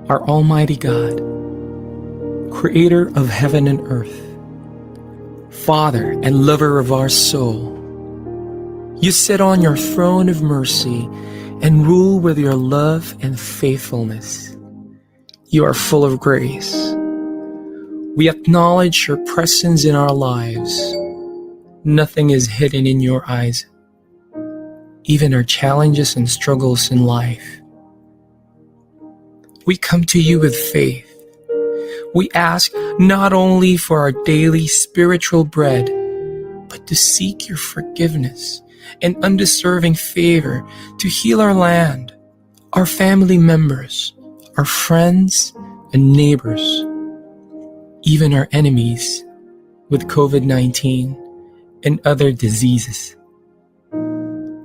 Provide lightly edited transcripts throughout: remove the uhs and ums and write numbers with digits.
our Almighty God, Creator of heaven and earth, Father and lover of our soul, you sit on your throne of mercy and rule with your love and faithfulness. You are full of grace. We acknowledge your presence in our lives. Nothing is hidden in your eyes, even our challenges and struggles in life. We come to you with faith. We ask not only for our daily spiritual bread, but to seek your forgiveness and undeserving favor to heal our land, our family members, our friends and neighbors, even our enemies with COVID-19 and other diseases.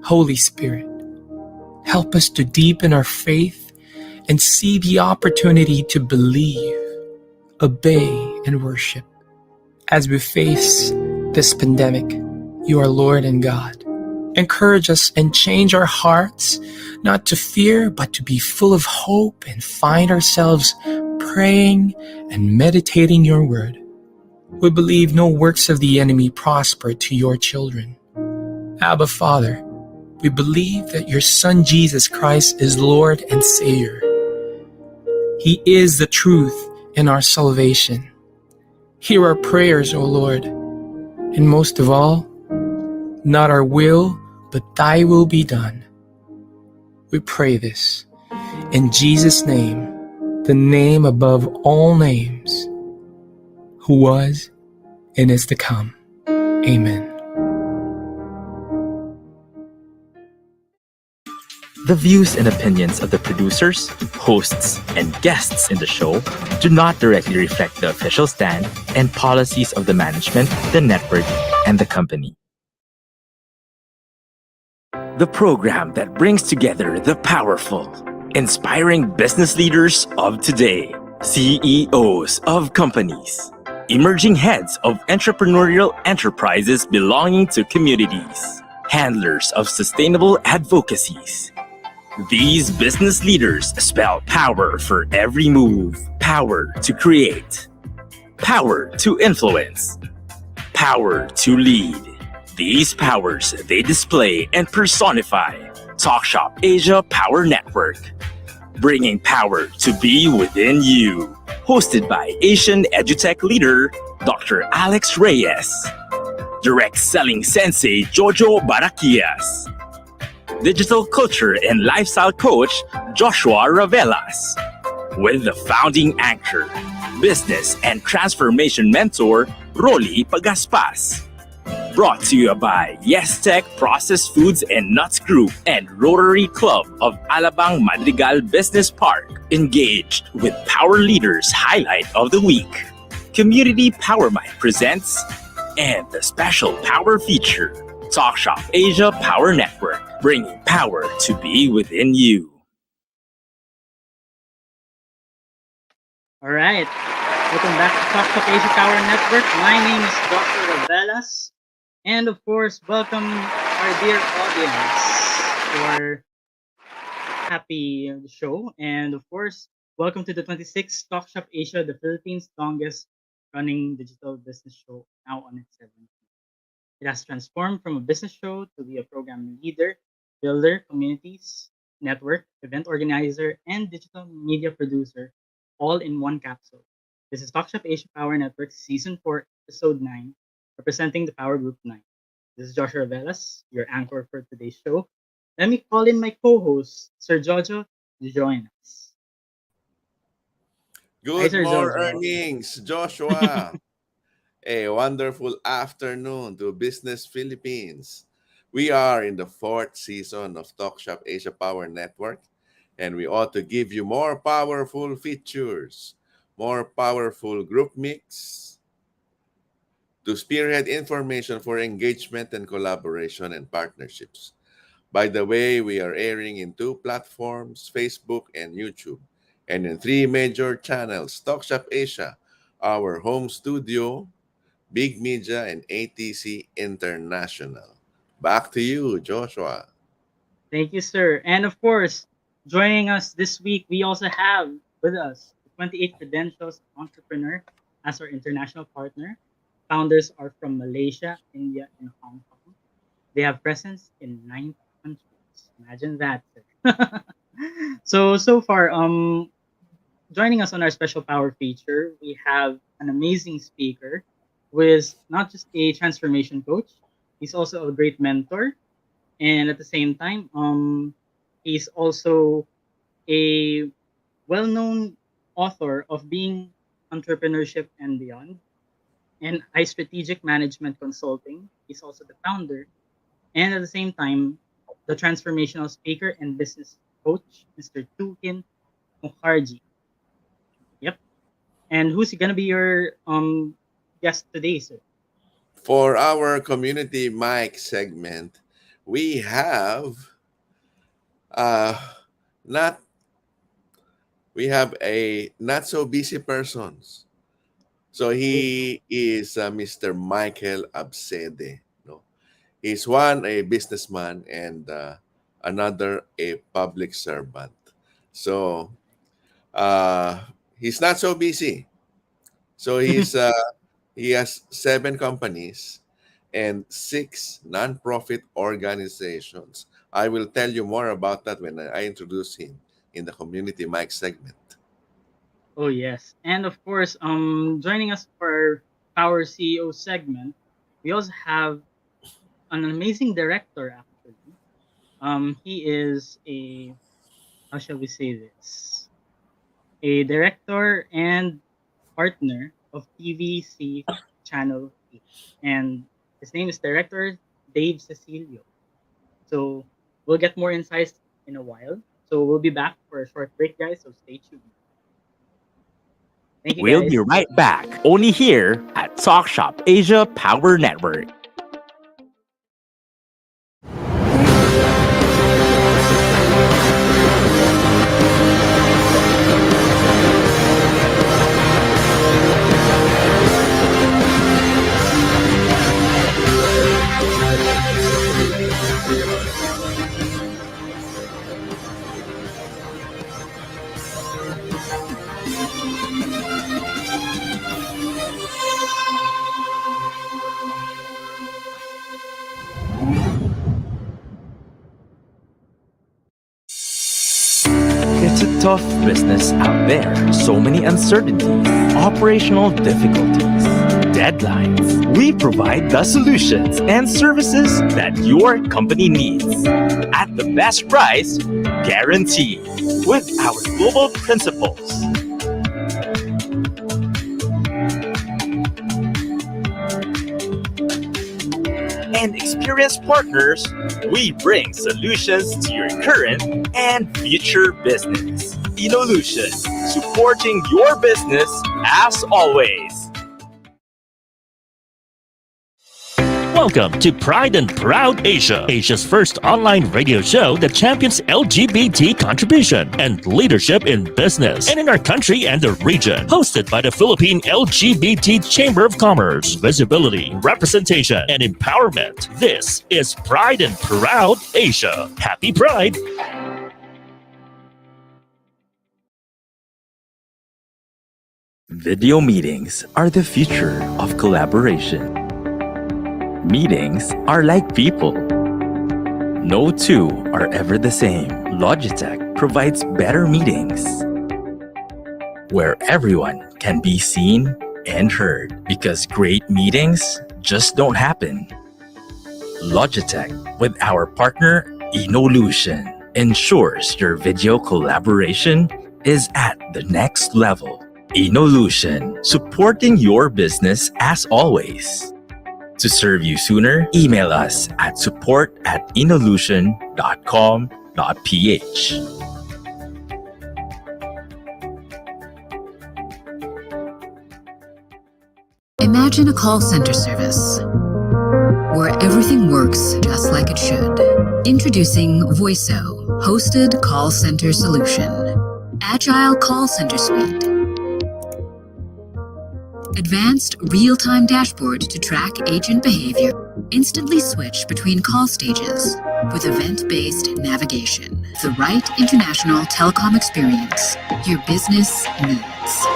Holy Spirit, help us to deepen our faith and see the opportunity to believe, obey, and worship. As we face this pandemic, you are Lord and God. Encourage us and change our hearts, not to fear, but to be full of hope and find ourselves praying and meditating your word. We believe no works of the enemy prosper to your children. Abba, Father, we believe that your Son Jesus Christ is Lord and Savior. He is the truth and our salvation. Hear our prayers, O Lord, and most of all, not our will, but thy will be done. We pray this in Jesus' name, the name above all names, who was and is to come. Amen. The views and opinions of the producers, hosts, and guests in the show do not directly reflect the official stand and policies of the management, the network, and the company. The program that brings together the powerful, inspiring business leaders of today, CEOs of companies, emerging heads of entrepreneurial enterprises belonging to communities, handlers of sustainable advocacies. These business leaders spell power for every move, power to create, power to influence, power to lead. These powers they display and personify Talk.Shop.Asia Power Network, bringing power to be within you. Hosted by Asian EduTech leader Dr. Alex Reyes, direct selling sensei Jojo Baraquias, digital culture and lifestyle coach Joshua Ravelas, with the founding anchor, business and transformation mentor Rolly Pagaspas. Brought to you by Yes Tech Processed Foods and Nuts Group and Rotary Club of Alabang Madrigal Business Park. Engaged with Power Leaders Highlight of the Week. Community Power Mind presents and the special power feature, Talk.Shop.Asia Power Network, bringing power to be within you. All right. Welcome back to Talk.Shop.Asia Power Network. My name is Dr. Ravelas. And of course, welcome our dear audience to our happy show. And of course, welcome to the 26th Talk.Shop.Asia, the Philippines' longest running digital business show, now on its 7th. It has transformed from a business show to be a program leader, builder, communities, network, event organizer, and digital media producer, all in one capsule. This is Talk.Shop.Asia Power Network Season 4, Episode 9, representing the Power Group 9. This is Joshua Velas, your anchor for today's show. Let me call in my co-host, Sir Jojo, to join us. Hi, Good Sir Jojo. mornings, Joshua. A wonderful afternoon to Business Philippines. We are in the 4th season of Talk.Shop.Asia Power Network, and we ought to give you more powerful features, more powerful group mix to spearhead information for engagement and collaboration and partnerships. By the way, we are airing in 2 platforms, Facebook and YouTube, and in 3 major channels, Talk.Shop.Asia, our home studio, Big Media, and ATC International. Back to you, Joshua. Thank you, sir. And of course, joining us this week, we also have with us, 28 credentials entrepreneur as our international partner. Founders are from Malaysia, India, and Hong Kong. They have presence in 9 countries. Imagine that, sir. So far, joining us on our special power feature, we have an amazing speaker who is not just a transformation coach, he's also a great mentor, and at the same time, he's also a well-known author of Being Entrepreneurship and Beyond and I Strategic Management Consulting. He's also the founder and at the same time, the transformational speaker and business coach, Mr. Tuhin Mukharjee. Yep. And who's gonna be your guest today, sir? For our community mic segment, we have uh not we have a not so busy persons. So Oh, he is Mr. Michael Abcede. No, he's one a businessman and another a public servant. So he's not so busy. So he has 7 companies and 6 nonprofit organizations. I will tell you more about that when I introduce him in the community mic segment. oh yes. And of course, joining us for our CEO segment, we also have an amazing director actually. He is a how shall we say this? A director and partner of TVC Channel 8. And his name is Director Dave Cecilio. So we'll get more insights in a while. So we'll be back for a short break, guys. So stay tuned. Thank you, We'll be guys. right back, only here at Talk.Shop.Asia Power Network. It's a tough business out there. So many uncertainties, operational difficulties, deadlines. We provide the solutions and services that your company needs at the best price, guaranteed, with our global principles. And experienced partners, we bring solutions to your current and future business. Inolution, supporting your business as always. Welcome to Pride and Proud Asia, Asia's first online radio show that champions LGBT contribution and leadership in business and in our country and the region. Hosted by the Philippine LGBT Chamber of Commerce, visibility, representation, and empowerment. This is Pride and Proud Asia. Happy Pride! Video meetings are the future of collaboration. Meetings are like people. No two are ever the same. Logitech provides better meetings where everyone can be seen and heard, because great meetings just don't happen. Logitech, with our partner Inolution, ensures your video collaboration is at the next level. Inolution, supporting your business as always. To serve you sooner, email us at support@inolution.com.ph. Imagine a call center service where everything works just like it should. Introducing Voiso, hosted call center solution. Agile call center suite. Advanced real-time dashboard to track agent behavior. Instantly switch between call stages with event-based navigation. The right international telecom experience your business needs.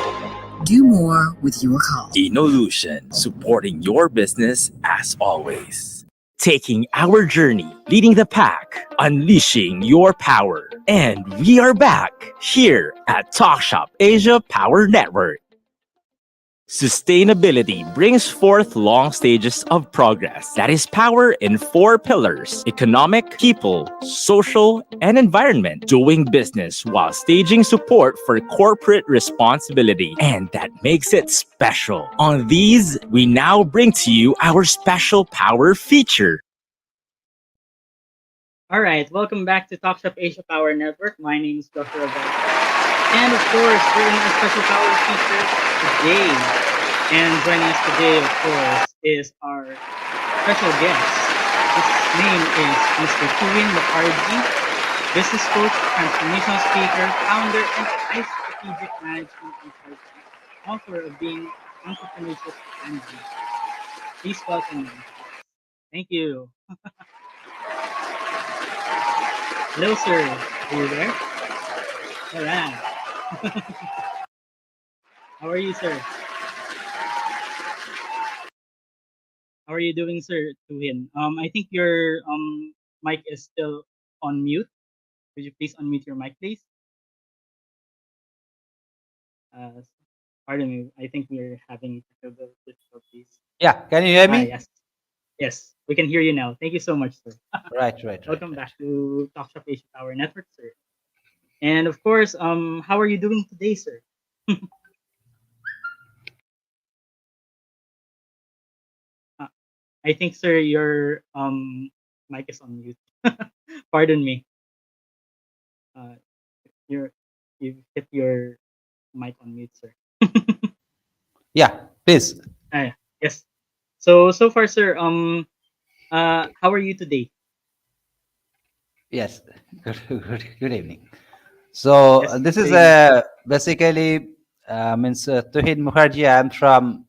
Do more with your call. Inolution, supporting your business as always. Taking our journey, leading the pack, unleashing your power. And we are back here at Talk.Shop Asia Power Network. Sustainability brings forth long stages of progress. That is power in four pillars: economic, people, social, and environment. Doing business while staging support for corporate responsibility. And that makes it special. On these, we now bring to you our special power feature. All right, welcome back to Talk Shop Asia Power Network. My name is Dr. Abel. And of course, we're in a special power feature today. And joining us today, of course, is our special guest. His name is Mr. Tuhin Mukharjee, business coach, transformational speaker, founder, and high strategic management consultant, author of Being Entrepreneurship and Dreams. Please welcome him. Thank you. Hello, sir. Are you there? All right. How are you, sir? How are you doing, sir? Tuhin. I think your mic is still on mute. Could you please unmute your mic, please? Uh, pardon me. I think we're having technical difficulties. Yeah, can you hear Ah, me? yes. Yes, we can hear you now. Thank you so much, sir. Right. Welcome back to Talk Shop Asia Power Network, sir. And of course, how are you doing today, sir? Uh, I think, sir, your mic is on mute. Pardon me. Uh, you've hit your mic on mute, sir. Yeah, please. Ah, yeah. Yes. So far, sir, how are you today? Yes, good evening. So Yes, this is good evening. basically means Tuhin Mukharjee. I'm from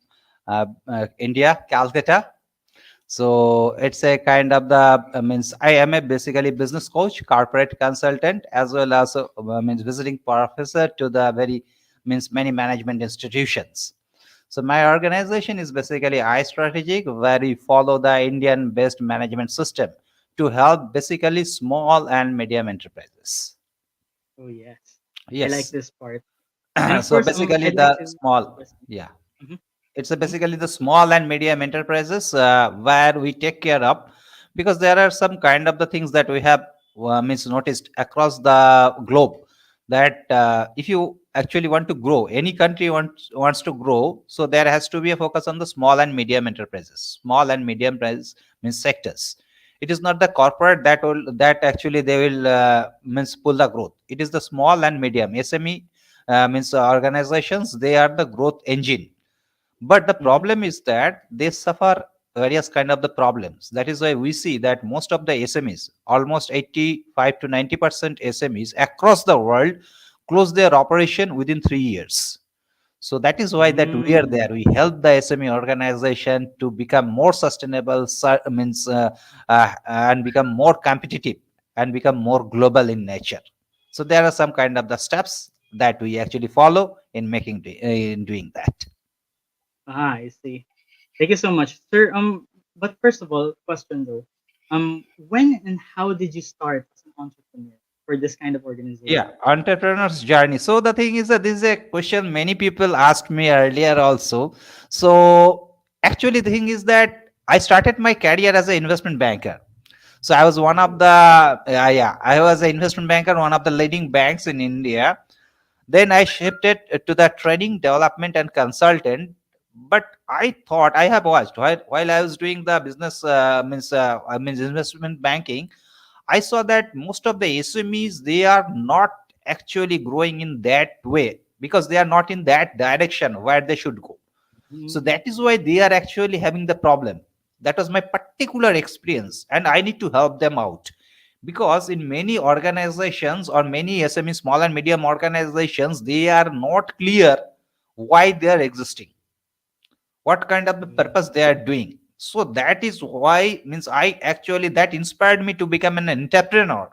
India, Calcutta. So it's a kind of the means I am a basically business coach, corporate consultant, as well as means visiting professor to the very means many management institutions. So my organization is basically iStrategic, where we follow the Indian-based management system to help basically small and medium enterprises. Oh yes, I like Yes. this part. And of So course, basically I'd like the to. small, Yes. yeah. Mhm, It's a mhm. basically the small and medium enterprises where we take care of, because there are some kind of the things that we have means noticed across the globe, that if you actually want to grow, any country wants to grow, so there has to be a focus on the small and medium enterprises. Small and medium price means sectors. It is not the corporate that actually they will means pull the growth. It is the small and medium SME means organizations. They are the growth engine. But the Mhm. problem is that they suffer various kind of the problems. That is why we see that most of the SMEs, almost 85 to 90% SMEs across the world, close their operation within 3 years. So that is why that we are there. Mm. We help the SME organization to become more sustainable, means and become more competitive and become more global in nature. So there are some kind of the steps that we actually follow in in doing that. Ah, I see. Thank you so much, sir. But first of all, question though, when and how did you start as an entrepreneur for this kind of organization? Yeah, entrepreneur's journey. So the thing is that this is a question many people asked me earlier also. So actually, the thing is that I started my career as an investment banker. So I was one of Oh. the I was an investment banker, one of the leading banks in India. Then I shifted to the training, development, and consultant. But I thought I have watched while I was doing the business means investment banking. I saw that most of the SMEs, they are not actually growing in that way, because they are not in that direction where they should go. So Mm. that is why they are actually having the problem. That was my particular experience, and I need to help them out, because in many organizations or many SME, small and medium organizations, they are not clear why they are existing, what kind of the purpose they are doing. So that is why means I actually that inspired me to become an entrepreneur.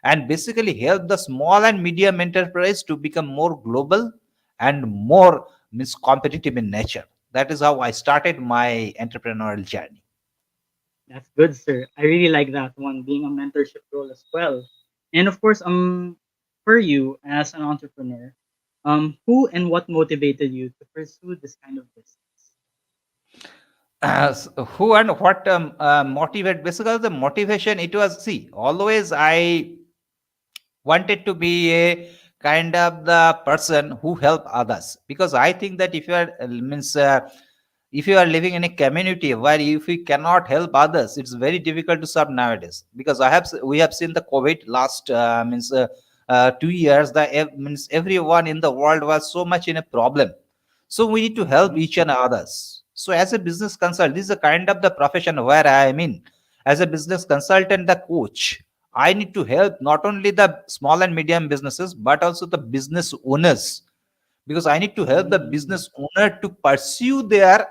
and basically help the small and medium enterprise to become more global and more means competitive in nature. That is how I started my entrepreneurial journey. That's good, sir. I really like that one, being a mentorship role as well. And of course, for you as an entrepreneur, who and what motivated you to pursue this kind of business? Who and what motivate? Basically, the motivation, it was, see, always I wanted to be a kind of the person who help others, because I think that if you are means if you are living in a community where if you cannot help others, it's very difficult to serve nowadays. Because we have seen the COVID last 2 years, that means everyone in the world was so much in a problem. So we need to help Mhm. each and others. So as a business consultant, this is a kind of the profession where I am in. As a business consultant, the coach, I need to help not only the small and medium businesses but also the business owners, because I need to help the Mm. business owner to pursue their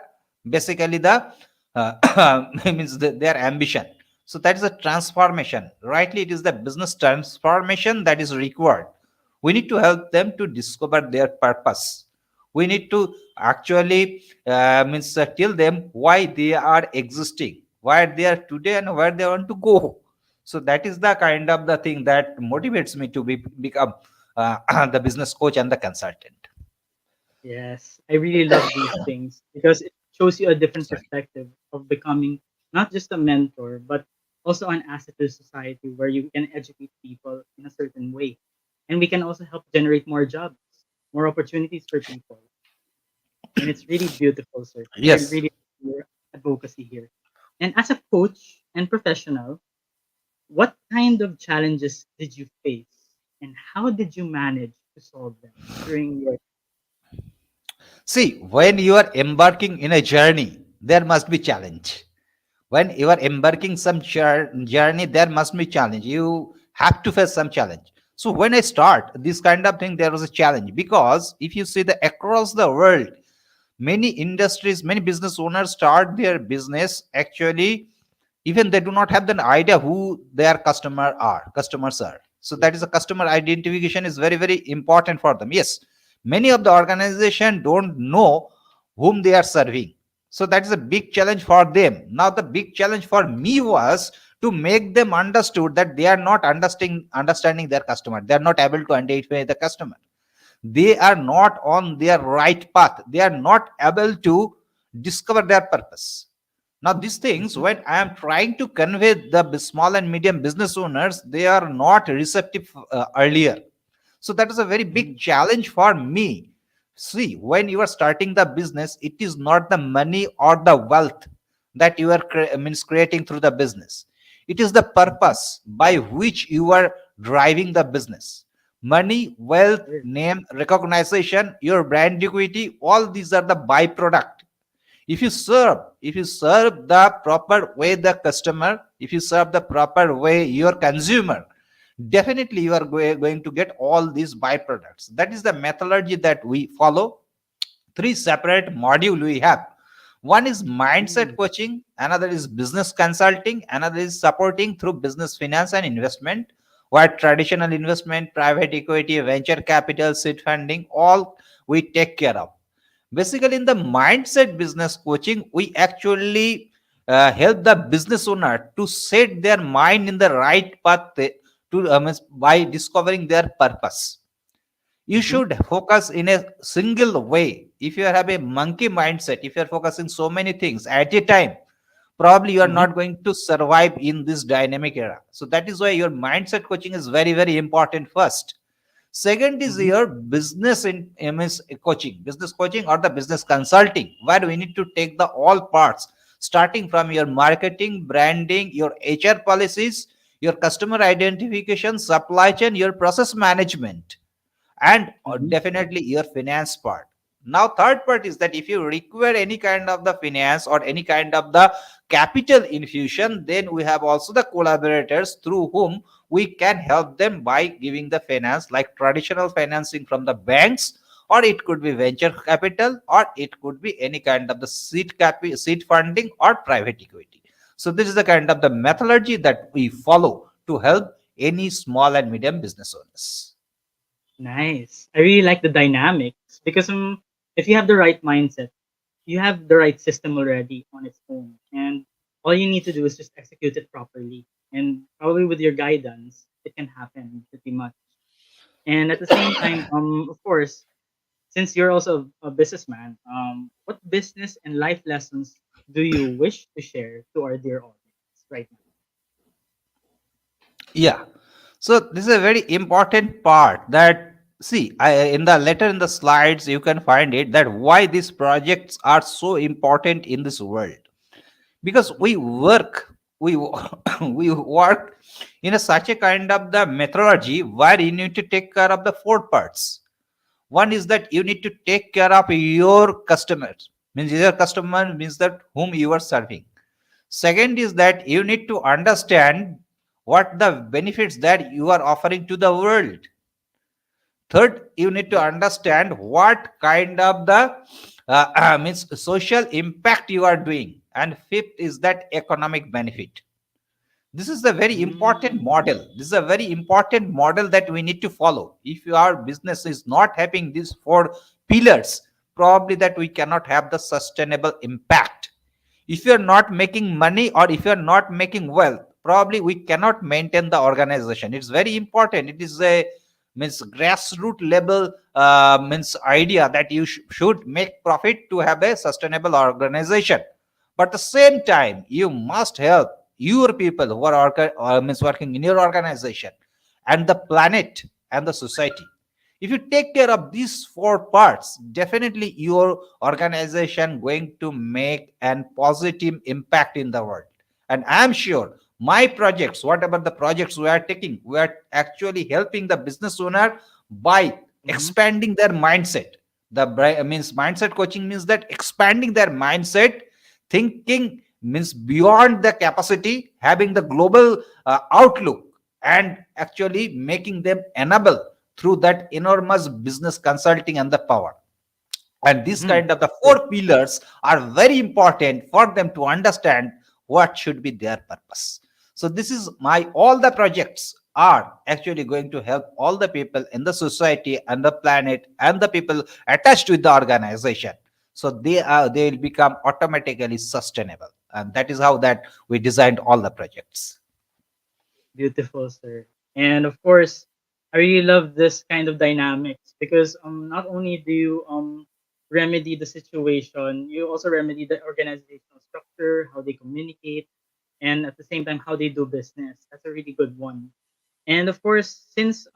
basically the means their ambition. So that is a transformation. Rightly, it is the business transformation that is required. We need to help them to discover their purpose. We need to actually tell them why they are existing, why they are today, and where they want to go. So that is the kind of the thing that motivates me to become the business coach and the consultant. Yes, I really love these things because it shows you a different Sorry. perspective of becoming not just a mentor, but also an asset to society where you can educate people in a certain way. And we can also help generate more jobs, more opportunities for people. And it's really beautiful, sir. I Yes. really like your advocacy here. And as a coach and professional, what kind of challenges did you face and how did you manage to solve them during your See, when you are embarking in a journey, there must be challenge. When you are embarking some journey, there must be challenge. You have to face some challenge. So when I start this kind of thing, there was a challenge, because if you see the across the world, many industries, many business owners start their business actually, even they do not have an idea who their customers are. So that is a customer identification is very very important for them. Yes, many of the organization don't know whom they are serving. So that is a big challenge for them. Now the big challenge for me was to make them understood that they are not understanding their customer, they are not able to identify the customer, they are not on their right path, they are not able to discover their purpose. Now these things, Mhm, when I am trying to convey the small and medium business owners, they are not receptive earlier. So that is a very big mhm, challenge for me. See, when you are starting the business, it is not the money or the wealth that you are creating through the business. It is the mhm. purpose by which you are driving the business. Money, wealth, Sure. name, recognition, your brand equity, all these are the byproduct. If you serve the proper way the customer, if you serve the proper way your consumer, definitely you are going to get all these byproducts. That is the methodology that we follow. Three separate module we have. One is mindset Mm, coaching, another is business consulting, another is supporting through business finance and investment, where traditional investment, private equity, venture capital, seed funding, all we take care of. Basically, in the mindset business coaching, we actually help the business owner to set their mind in the right path by discovering their purpose. You mhm, should focus in a single way. If you have a monkey mindset, if you are focusing so many things at a time, probably you are mhm, not going to survive in this dynamic era. So that is why your mindset coaching is very very important first. Second is mhm, your business in MS coaching, business coaching or the business consulting, where we need to take the all parts, starting from your marketing, branding, your HR policies, your customer identification, supply chain, your process management, and mhm, definitely your finance part. Now third part is that if you require any kind of the finance or any kind of the capital infusion, then we have also the collaborators through whom we can help them by giving the finance, like traditional financing from the banks, or it could be venture capital, or it could be any kind of the seed funding or private equity. So this is the kind of the methodology that we follow to help any small and medium business owners. Nice. I really like the dynamics because if you have the right mindset, you have the right system already on its own, and all you need to do is just execute it properly. And probably with your guidance, it can happen pretty much. And at the same time, of course, since you're also a businessman, what business and life lessons do you wish to share to our dear audience right now? Yeah. So this is a very important part that see in the letter in the slides you can find it that why these projects are so important in this world, because we we work in a such a kind of the methodology where you need to take care of the four parts. One is that you need to take care of your customers, means your customer means that whom you are serving. Second is that you need to understand what the benefits that you are offering to the world. Third, you need to understand what kind of the means social impact you are doing. And fifth is that economic benefit. This is a very important Mm. model. This is a very important model that we need to follow. If your business is not having these four pillars, probably that we cannot have the sustainable impact. If you're not making money or if you're not making wealth, probably we cannot maintain the organization. It's very important. It is a means grassroots level means idea that you should make profit to have a sustainable organization. But at the same time you must help your people who are means working in your organization and the planet and the society. If you take care of these four parts, definitely your organization going to make an positive impact in the world. And I am sure my projects, whatever the projects we are taking, we are actually helping the business owner by Mhm. expanding their mindset. Means mindset coaching means that expanding their mindset, thinking means beyond the capacity, having the global outlook, and actually making them enable through that enormous business consulting and the power. And this Mhm. kind of the True. four pillars are very important for them to understand what should be their purpose. So this is my all the projects are actually going to help all the people in the society and the planet and the people attached with the organization, so they will become automatically sustainable. And that is how that we designed all the projects. Beautiful, sir. And of course, I really love this kind of dynamics because not only do you remedy the situation, you also remedy the organizational structure, how they communicate, and at the same time how they do business. That's a really good one. And of course, since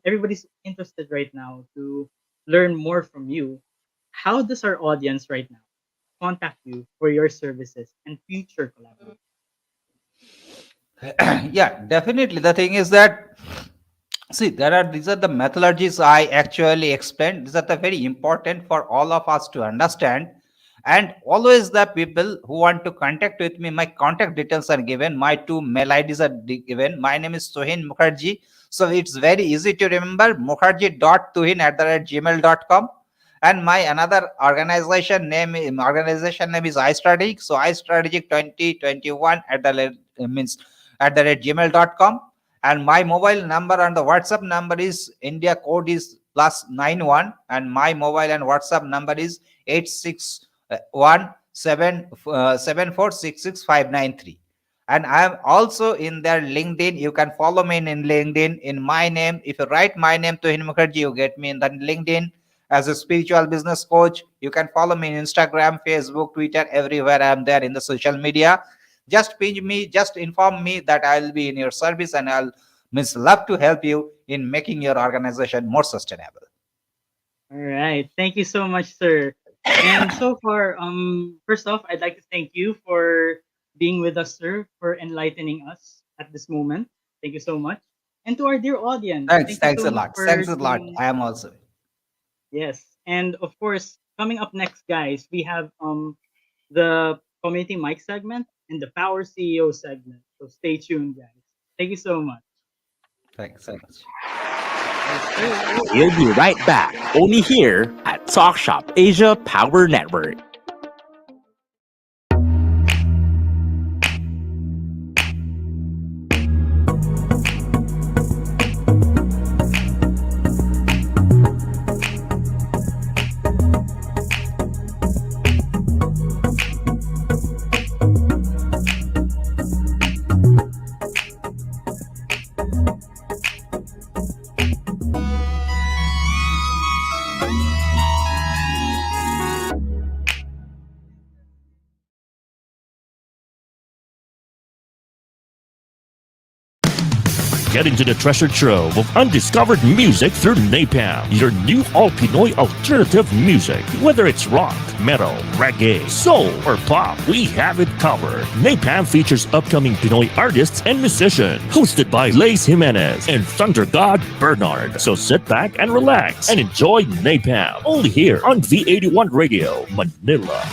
everybody's interested right now to learn more from you, how does our audience right now contact you for your services and future collaboration? Yeah, definitely. The thing is that see, there are these are the methodologies I actually explained. These are the very important for all of us to understand. And always the people who want to contact with me, my contact details are given. My two mail IDs are given. My name is Tuhin Mukharjee. So it's very easy to remember mukharjee.tuhin@gmail.com. And my another organization name is iStrategic. So iStrategic 2021 at means at the rate gmail.com. And my mobile number and the WhatsApp number is India code is +91, and my mobile and WhatsApp number is 8617746659. And I am also in their LinkedIn. You can follow me in LinkedIn in my name. If you write my name to Tuhin Mukherjee, you get me in the LinkedIn as a spiritual business coach. You can follow me in Instagram, Facebook, Twitter, everywhere I am there in the social media. Just ping me, just inform me that I'll be in your service, and I'll means love to help you in making your organization more sustainable. All right. Thank you so much, sir. And so far, first off, I'd like to thank you for being with us, sir, for enlightening us at this moment. Thank you so much. And to our dear audience, Thanks, thank you thanks so a much lot. for Thanks a lot. tuning. I am also. Yes. And of course, coming up next, guys, we have the community mic segment and the Power CEO segment. So stay tuned, guys. Thank you so much. Thanks so much. Yes, sir. We'll be right back, only here at Talk Shop Asia Power Network. Get into the treasure trove of undiscovered music through Napalm, your new all-Pinoy alternative music. Whether it's rock, metal, reggae, soul, or pop, we have it covered. Napalm features upcoming Pinoy artists and musicians, hosted by Lace Jimenez and Thunder God Bernard. So sit back and relax and enjoy Napalm, only here on V81 Radio, Manila.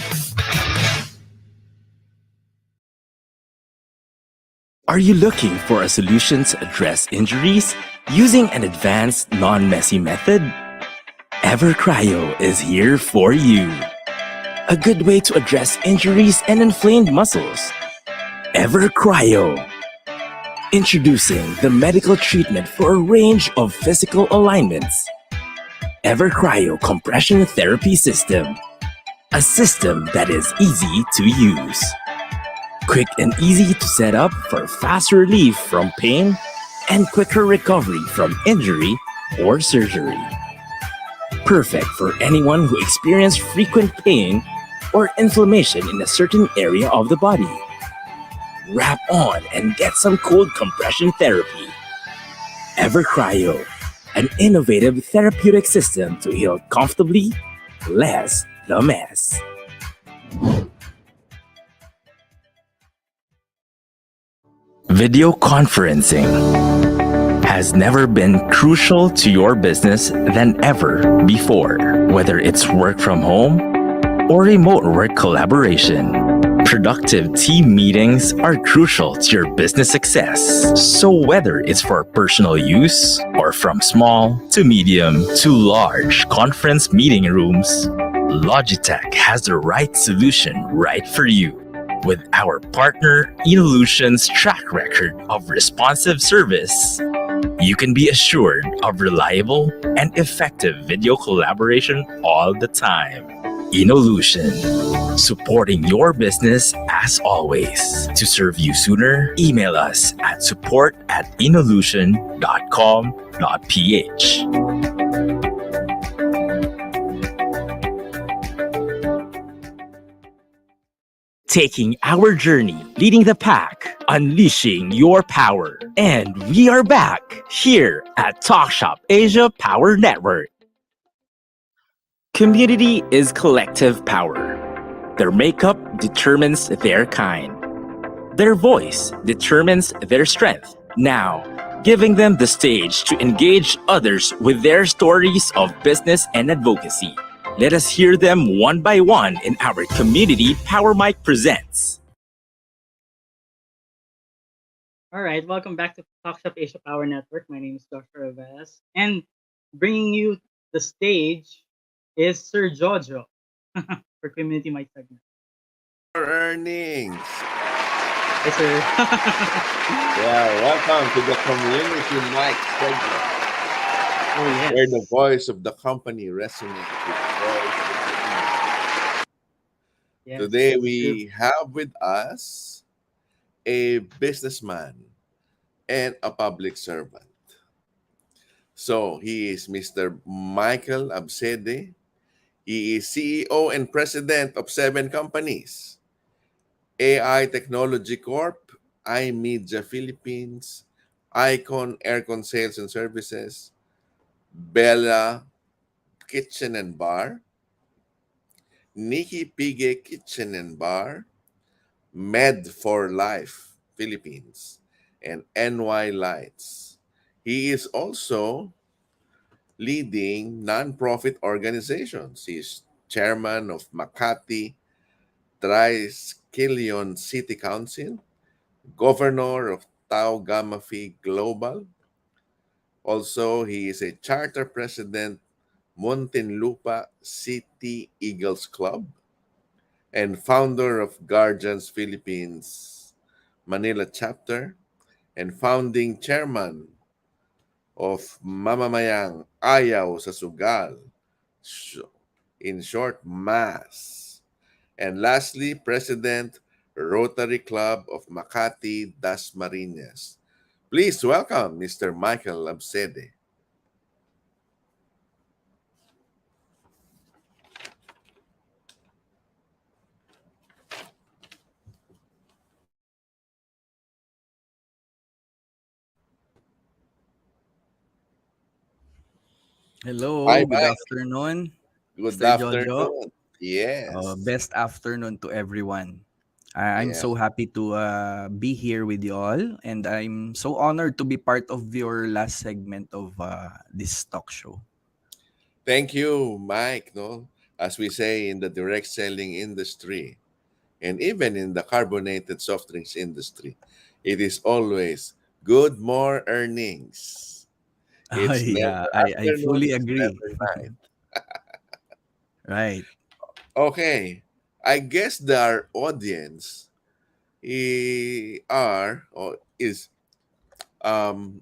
Are you looking for a solution to address injuries using an advanced, non-messy method? EverCryo is here for you. A good way to address injuries and inflamed muscles. EverCryo. Introducing the medical treatment for a range of physical alignments. EverCryo Compression Therapy System. A system that is easy to use. Quick and easy to set up for fast relief from pain and quicker recovery from injury or surgery. Perfect for anyone who experiences frequent pain or inflammation in a certain area of the body. Wrap on and get some cold compression therapy. EverCryo, an innovative therapeutic system to heal comfortably, less the mess. Video conferencing has never been crucial to your business than ever before, whether it's work from home or remote work collaboration. Productive team meetings are crucial to your business success. So whether it's for personal use or from small to medium to large conference meeting rooms, Logitech has the right solution right for you. With our partner Inolution's track record of responsive service, you can be assured of reliable and effective video collaboration all the time. Inolution, supporting your business as always. To serve you sooner, email us at support@inolution.com.ph. Taking our journey, leading the pack, unleashing your power. And we are back here at Talk.Shop.Asia Power Network. Community is collective power. Their makeup determines their kind. Their voice determines their strength. Now, giving them the stage to engage others with their stories of business and advocacy. Let us hear them one by one in our Community Power Mic Presents. All right, welcome back to Talk.Shop Asia Power Network. My name is Dr. Aves, and bringing you the stage is Sir Jojo for Community Mic segment. Earnings. Hey, sir. Yeah, welcome to the Community Mic segment, Oh, yes. where the voice of the company resonates with the voice of the industry. Yes, Today that's we true. have with us a businessman and a public servant. So he is Mr. Michael Abcede. He is CEO and president of 7 companies: AI Technology Corp, iMedia Philippines, Icon Aircon Sales and Services, Bella Kitchen and Bar, Nikki Pige Kitchen and Bar, Med for Life Philippines, and NY Lights. He is also leading nonprofit organizations. He is chairman of Makati Triskelion City Council, governor of Tau Gamma Phi Global. Also, he is a charter president, Muntinlupa City Eagles Club, and founder of Guardians Philippines Manila chapter, and founding chairman of Mamamayang Ayaw sa Sugal, in short, MAS. And lastly, President, Rotary Club of Makati, Dasmariñas. Please welcome Mr. Michael Abcede. Hi, Hello, good Mike. afternoon, Good Mr. Jojo. afternoon. Yes. Best afternoon to everyone. I'm Yeah. so happy to be here with you all, and I'm so honored to be part of your last segment of this talk show. Thank you, Mike. No, as we say in the direct selling industry, and even in the carbonated soft drinks industry, it is always good more earnings. It's Yeah, never I afternoon. fully It's agree. never night. Right. Okay. I guess our audience are or is um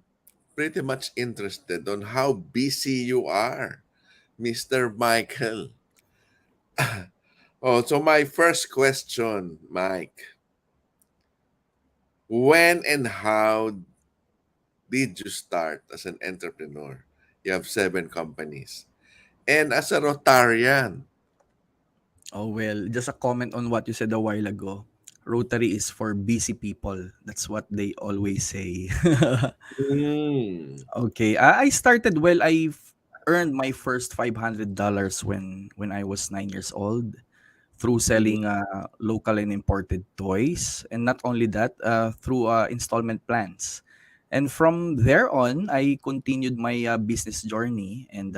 pretty much interested on how busy you are, Mr. Michael. Oh, so my first question, Mike, when and how did you start as an entrepreneur? You have 7 companies. And as a Rotarian. Oh, well, just a comment on what you said a while ago. Rotary is for busy people. That's what they always say. Mm. Okay, I started well. Earned my first $500 when I was 9 years old through Mhm. selling local and imported toys, and not only that, through installment plans. And from there on, I continued my business journey and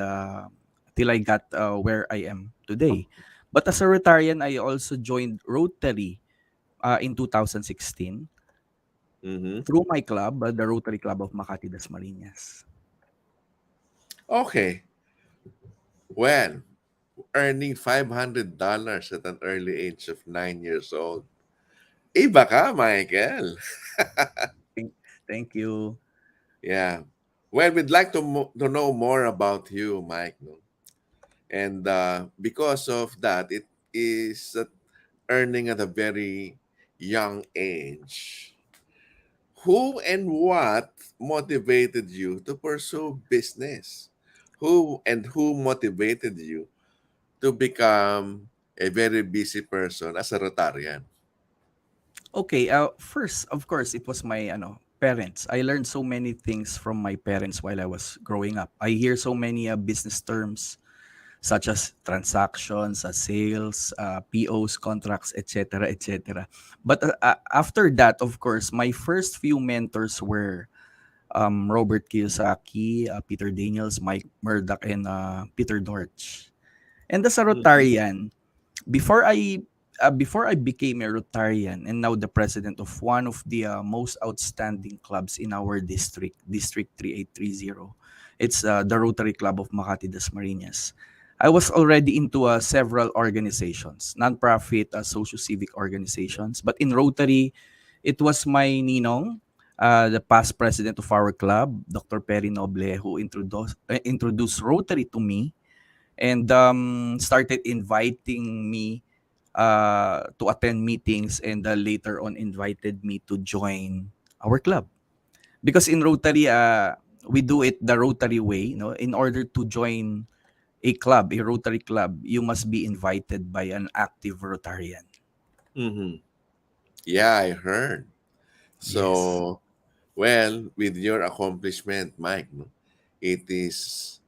till I got where I am today. But as a Rotarian, I also joined Rotary in 2016 Mhm. through my club, the Rotary Club of Makati, Dasmariñas. Okay. Well, earning $500 at an early age of 9 years old. Iba ka, Michael. Thank, thank you. Yeah. Well, we'd like to know more about you, Mike. No? And because of that, it is earning at a very young age. Who and what motivated you to pursue business? Who motivated you to become a very busy person as a Rotarian? Okay, first, of course, it was my parents. I learned so many things from my parents while I was growing up. I hear so many business terms such as transactions, sales, POs, contracts, etc., etc. But after that, of course, my first few mentors were Robert Kiyosaki, Peter Daniels, Mike Murdoch, and Peter Dorch. And as a Mhm. Rotarian, before I became a Rotarian and now the president of one of the most outstanding clubs in our district, District 3830. It's the Rotary Club of Makati, Dasmariñas. I was already into several organizations, non-profit, socio-civic organizations. But in Rotary, it was my ninong, the past president of our club, Dr. Perry Noble, who introduced Rotary to me and started inviting me to attend meetings and later on invited me to join our club. Because in Rotary, we do it the Rotary way. You know, in order to join a club, a Rotary club, you must be invited by an active Rotarian. Mhm. Yeah, I heard. Yes. So, well, with your accomplishment, Mike, no, it is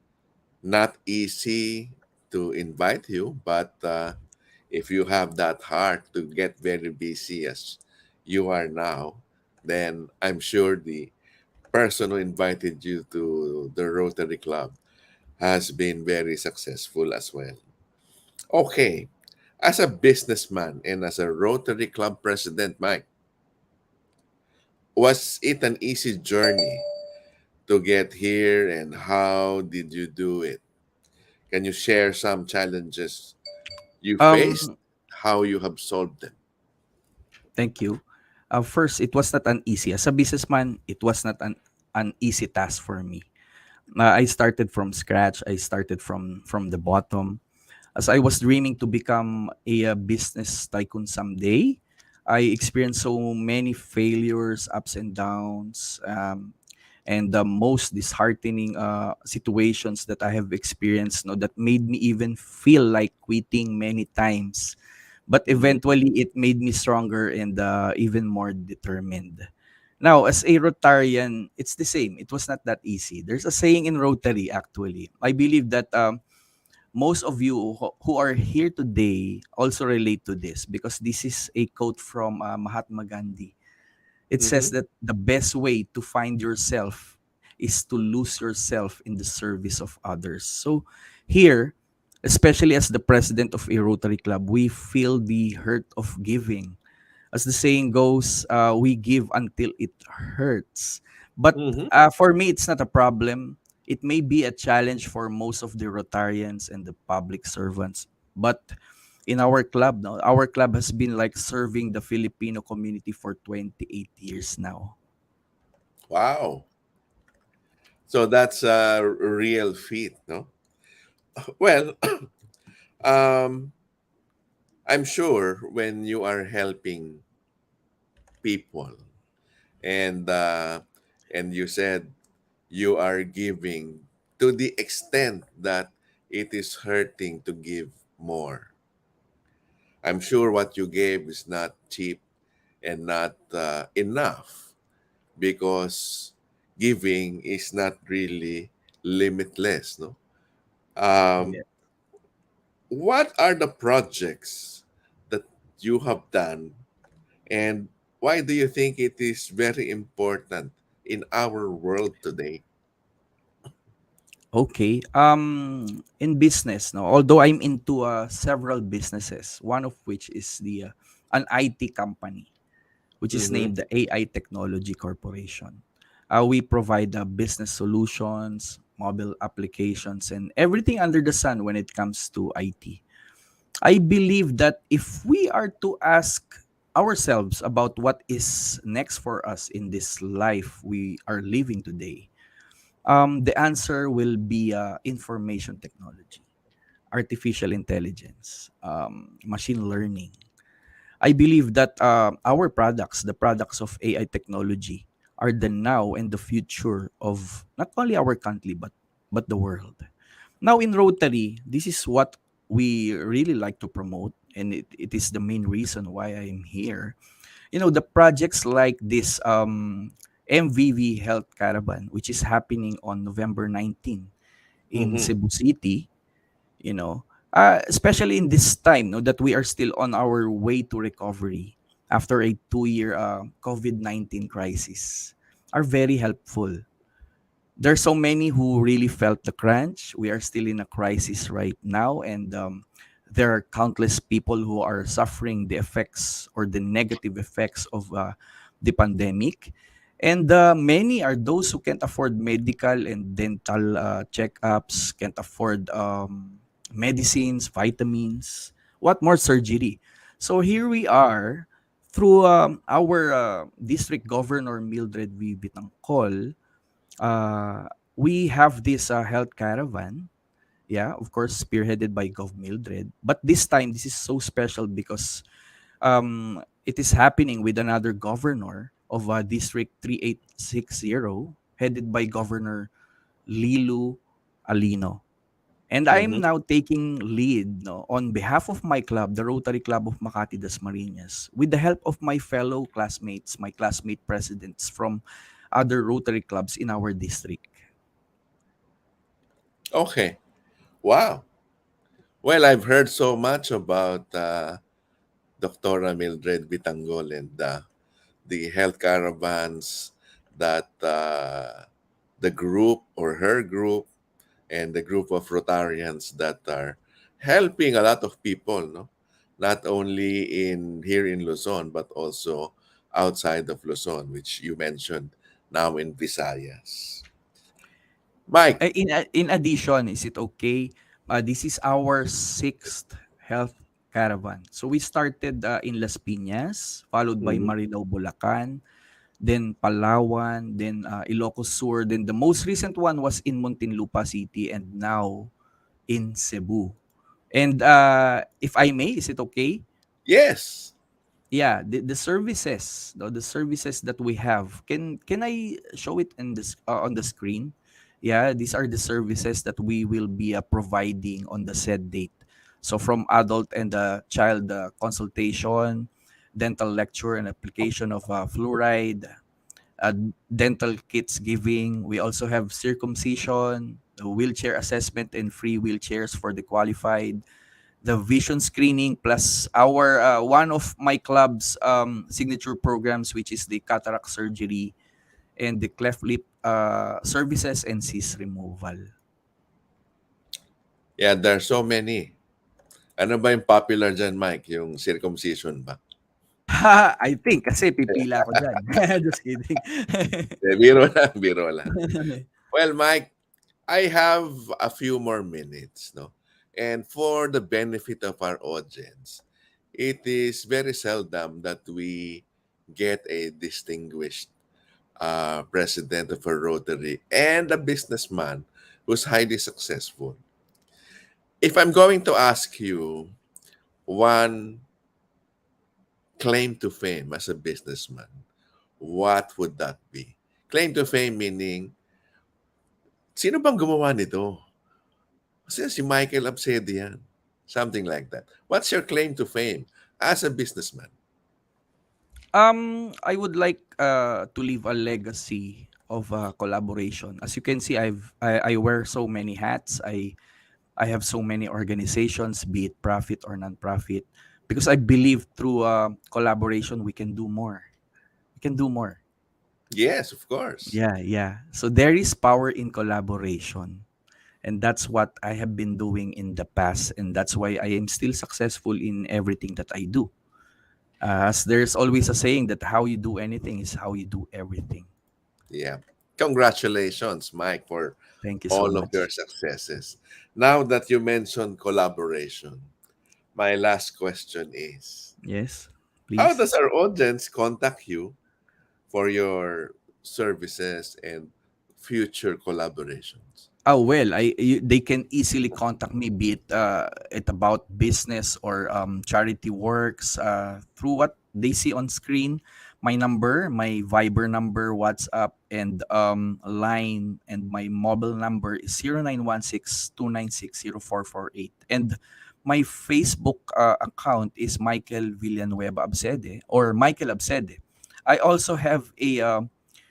not easy to invite you, but if you have that heart to get very busy as you are now, then I'm sure the person who invited you to the Rotary Club has been very successful as well. Okay, as a businessman and as a Rotary Club president, Mike, was it an easy journey to get here and how did you do it? Can you share some challenges you faced, Um, how you have solved them? Thank you. First, it was not an easy. As a businessman, it was not an easy task for me. I started from scratch. I started from the bottom. As I was dreaming to become a business tycoon someday, I experienced so many failures, ups and downs, and the most disheartening situations that I have experienced. No, that made me even feel like quitting many times. But Mhm. eventually, it made me stronger and even more determined. Now, as a Rotarian, it's the same. It was not that easy. There's a saying in Rotary, actually. I believe that most of you who are here today also relate to this because this is a quote from Mahatma Gandhi. It says Mm-hmm. that the best way to find yourself is to lose yourself in the service of others. So here, especially as the president of a Rotary Club, we feel the hurt of giving. As the saying goes, we give until it hurts. But Mm-hmm. for me, it's not a problem. It may be a challenge for most of the Rotarians and the public servants. But in our club, no, our club has been like serving the Filipino community for 28 years now. Wow. So that's a real feat, no? Well, um, I'm sure when you are helping people and you said you are giving to the extent that it is hurting to give more. I'm sure what you gave is not cheap and not enough because giving is not really limitless, no? Um, Yeah. what are the projects that you have done, and why do you think it is very important in our world today? Okay. In business, no. Although I'm into several businesses, one of which is the an IT company, which is Mm-hmm. named the AI Technology Corporation. We provide business solutions, mobile applications, and everything under the sun when it comes to IT. I believe that if we are to ask ourselves about what is next for us in this life we are living today, the answer will be information technology, artificial intelligence, machine learning. I believe that our products, the products of AI technology, are the now and the future of not only our country but the world. Now in Rotary, this is what we really like to promote, and it is the main reason why I am here. You know, the projects like this MVV Health Caravan, which is happening on November 19 in Mm-hmm. Cebu City, you know, especially in this time, no, that we are still on our way to recovery after a 2 year COVID-19 crisis, are very helpful. There's so many who really felt the crunch. We are still in a crisis right now, and there are countless people who are suffering the effects or the negative effects of the pandemic. And many are those who can't afford medical and dental checkups, can't afford medicines, vitamins, what more surgery. So here we are through our district governor Mildred V. Bitangcol. uh, we have this health caravan. Yeah, of course, spearheaded by Gov Mildred. But this time, this is so special because it is happening with another governor of District 3860, headed by Governor Lilu Alino. And I'm Mm-hmm. now taking lead, no, on behalf of my club, the Rotary Club of Makati Dasmariñas, with the help of my fellow classmates, my classmate presidents from other Rotary clubs in our district. Okay. Wow. Well, I've heard so much about Dr. Mildred Bitangol and the health caravans that the group or her group and the group of Rotarians that are helping a lot of people, no? Not only in here in Luzon, but also outside of Luzon, which you mentioned now in Visayas. Mike. In addition, is it okay? This is our sixth health caravan. So we started in Las Piñas, followed by Mhm. Marilao, Bulacan, then Palawan, then Ilocos Sur, then the most recent one was in Muntinlupa City, and now in Cebu. And if I may, is it okay? Yes. Yeah, the services, the services that we have, can I show it in this on the screen? Yeah, these are the services that we will be providing on the said date. So from adult and child consultation, dental lecture and application of fluoride, uh, dental kits giving. We also have circumcision, the wheelchair assessment, and free wheelchairs for the qualified. The vision screening, plus our one of my club's signature programs, which is the cataract surgery and the cleft lip services and cyst removal. Yeah, there are so many. Ano ba yung popular dyan, Mike? Yung circumcision ba? I think kasi pipila ko dyan. Just kidding. Biro lang, biro lang. Well, Mike, I have a few more minutes, no? And for the benefit of our audience, it is very seldom that we get a distinguished president of a Rotary and a businessman who's highly successful. If I'm going to ask you one claim to fame as a businessman, what would that be? Claim to fame meaning, sino bang gumawa nito? Kasi si Michael Abcede yan. Something like that. What's your claim to fame as a businessman? I would like to leave a legacy of collaboration. As you can see, I wear so many hats. I have so many organizations, be it profit or non-profit, because I believe through collaboration we can do more. We can do more. Yes, of course. Yeah. So there is power in collaboration. And that's what I have been doing in the past. And that's why I am still successful in everything that I do. As there's always a saying that how you do anything is how you do everything. Yeah. Congratulations, Mike, for Thank you so all of much. your successes. Now that you mentioned collaboration, my last question is, Yes, how please. does our audience contact you for your services and future collaborations? Oh well, they can easily contact me, be it about business or charity works through what they see on screen. My number, my Viber number, WhatsApp, and line, and my mobile number is 0916-296-0448. And my Facebook account is Michael Villanueva Abcede or Michael Abcede. I also have a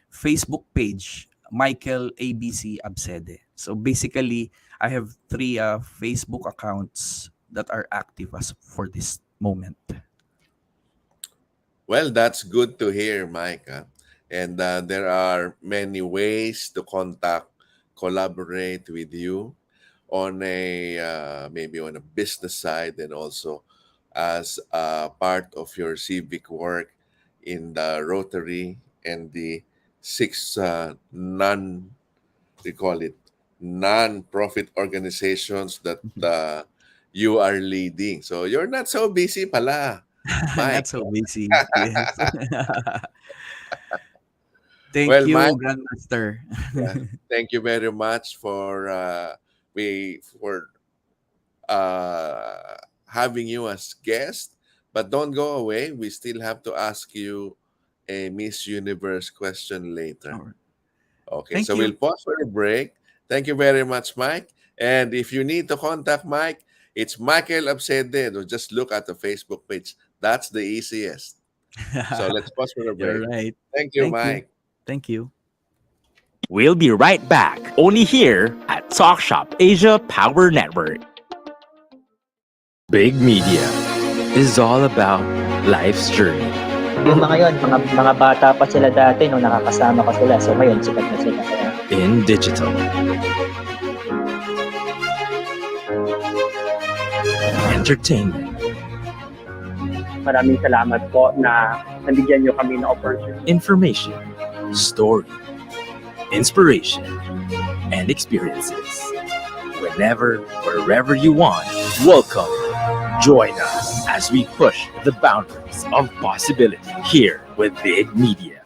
Facebook page, Michael ABC Abcede. So basically, I have three Facebook accounts that are active as for this moment. Well, that's good to hear, Mike. And there are many ways to contact, collaborate with you on a maybe on a business side and also as a part of your civic work in the Rotary and the six we call it non-profit organizations that you are leading. So you're not so busy pala, Mike. Not so busy. Yes. Thank Well, you, Mike, Grandmaster. thank you very much for having you as guest. But don't go away. We still have to ask you a Miss Universe question later. All right. Okay, Thank so you. we'll pause for a break. Thank you very much, Mike. And if you need to contact Mike, it's Michael Abcede. Or just look at the Facebook page. That's the easiest. So let's pause for a break. You're right. Thank you, Thank you. Mike. Thank you. We'll be right back, only here at Talk.Shop.Asia Power Network. Big Media is all about life's journey. Yung mga yun, mga bata pa sila dati nung nakakasama ko sila. So ngayon, sikat na sila. Kaya In digital, entertainment, maraming salamat po na nabigyan nyo kami ng opportunity. information, story, inspiration, and experiences. Whenever, wherever you want, welcome. Join us as we push the boundaries of possibility here with Big Media.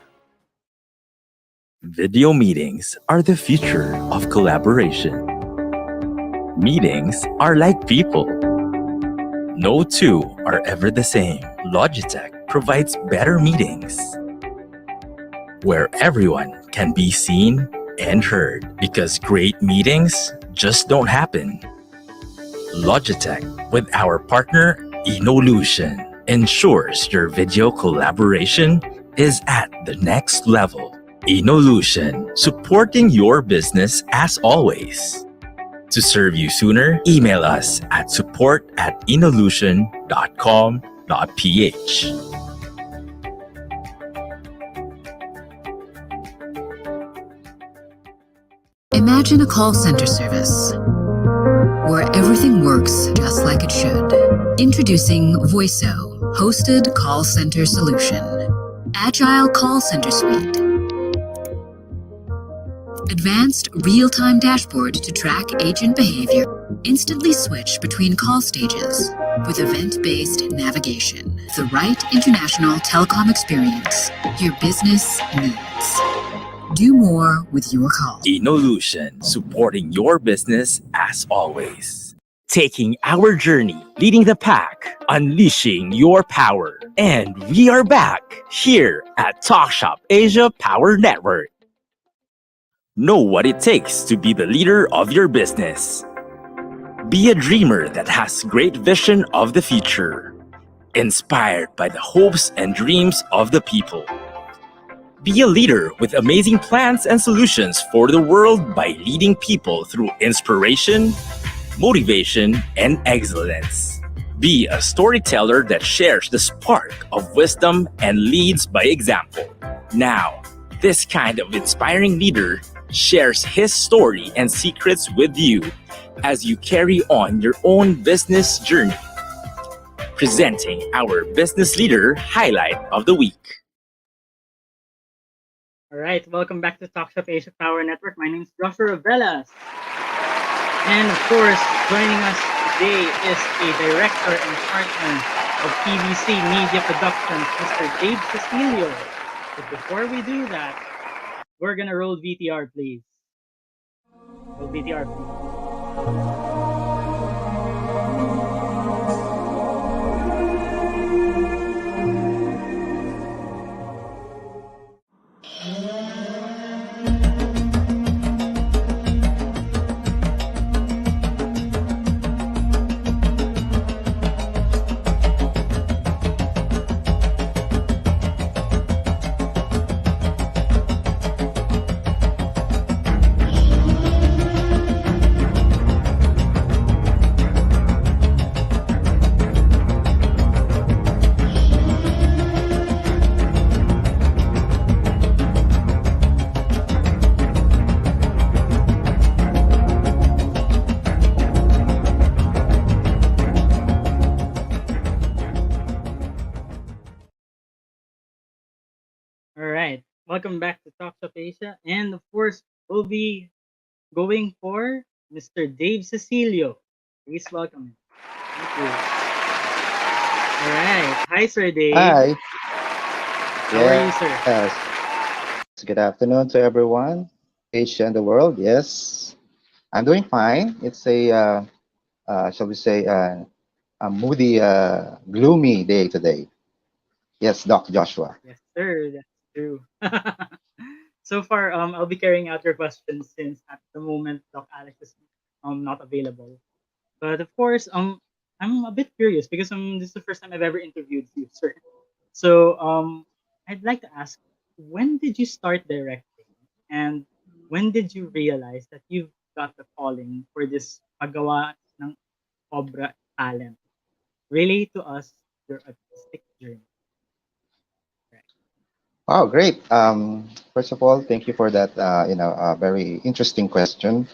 Video meetings are the future of collaboration. Meetings are like people. No two are ever the same. Logitech provides better meetings where everyone can be seen and heard, because great meetings just don't happen. Logitech, with our partner Inolution, ensures your video collaboration is at the next level. Inolution, supporting your business as always. To serve you sooner, email us at support@inolution.com.ph. Imagine a call center service where everything works just like it should. Introducing Voiso, hosted call center solution. Agile call center suite. Advanced real-time dashboard to track agent behavior. Instantly switch between call stages with event-based navigation. The right international telecom experience your business needs. Do more with your call. Inolution, supporting your business as always. Taking our journey, leading the pack, unleashing your power. And we are back here at Talk.Shop.Asia Power Network. Know what it takes to be the leader of your business. Be a dreamer that has great vision of the future, inspired by the hopes and dreams of the people. Be a leader with amazing plans and solutions for the world by leading people through inspiration, motivation, and excellence. Be a storyteller that shares the spark of wisdom and leads by example. Now, this kind of inspiring leader shares his story and secrets with you as you carry on your own business journey. Presenting our business leader highlight of the week. All right, welcome back to Talk.Shop.Asia Power Network. My name is Joshua Velas. And of course, joining us today is a director and partner of PVC Media Productions, Mr. Dave Cecilio. But before we do that, we're gonna roll VTR, please. Roll VTR, please. All right, welcome back to Talk.Shop.Asia. And of course, we'll be going for Mr. Dave Cecilio. Please welcome him. Thank you. All right. Hi, Sir Dave. Hi. How are you, sir? Yes. Good afternoon to everyone, Asia and the world. Yes, I'm doing fine. It's shall we say, a moody, gloomy day today. Yes, Doc Joshua. Yes, sir. That's true. So far, I'll be carrying out your questions since at the moment Doc Alex is not available. But of course, I'm a bit curious because this is the first time I've ever interviewed you, sir. So I'd like to ask, when did you start directing, and when did you realize that you've got the calling for this paggawa ng obra talent? Relate to us your artistic journey. Oh, great. First of all, thank you for that, very interesting question.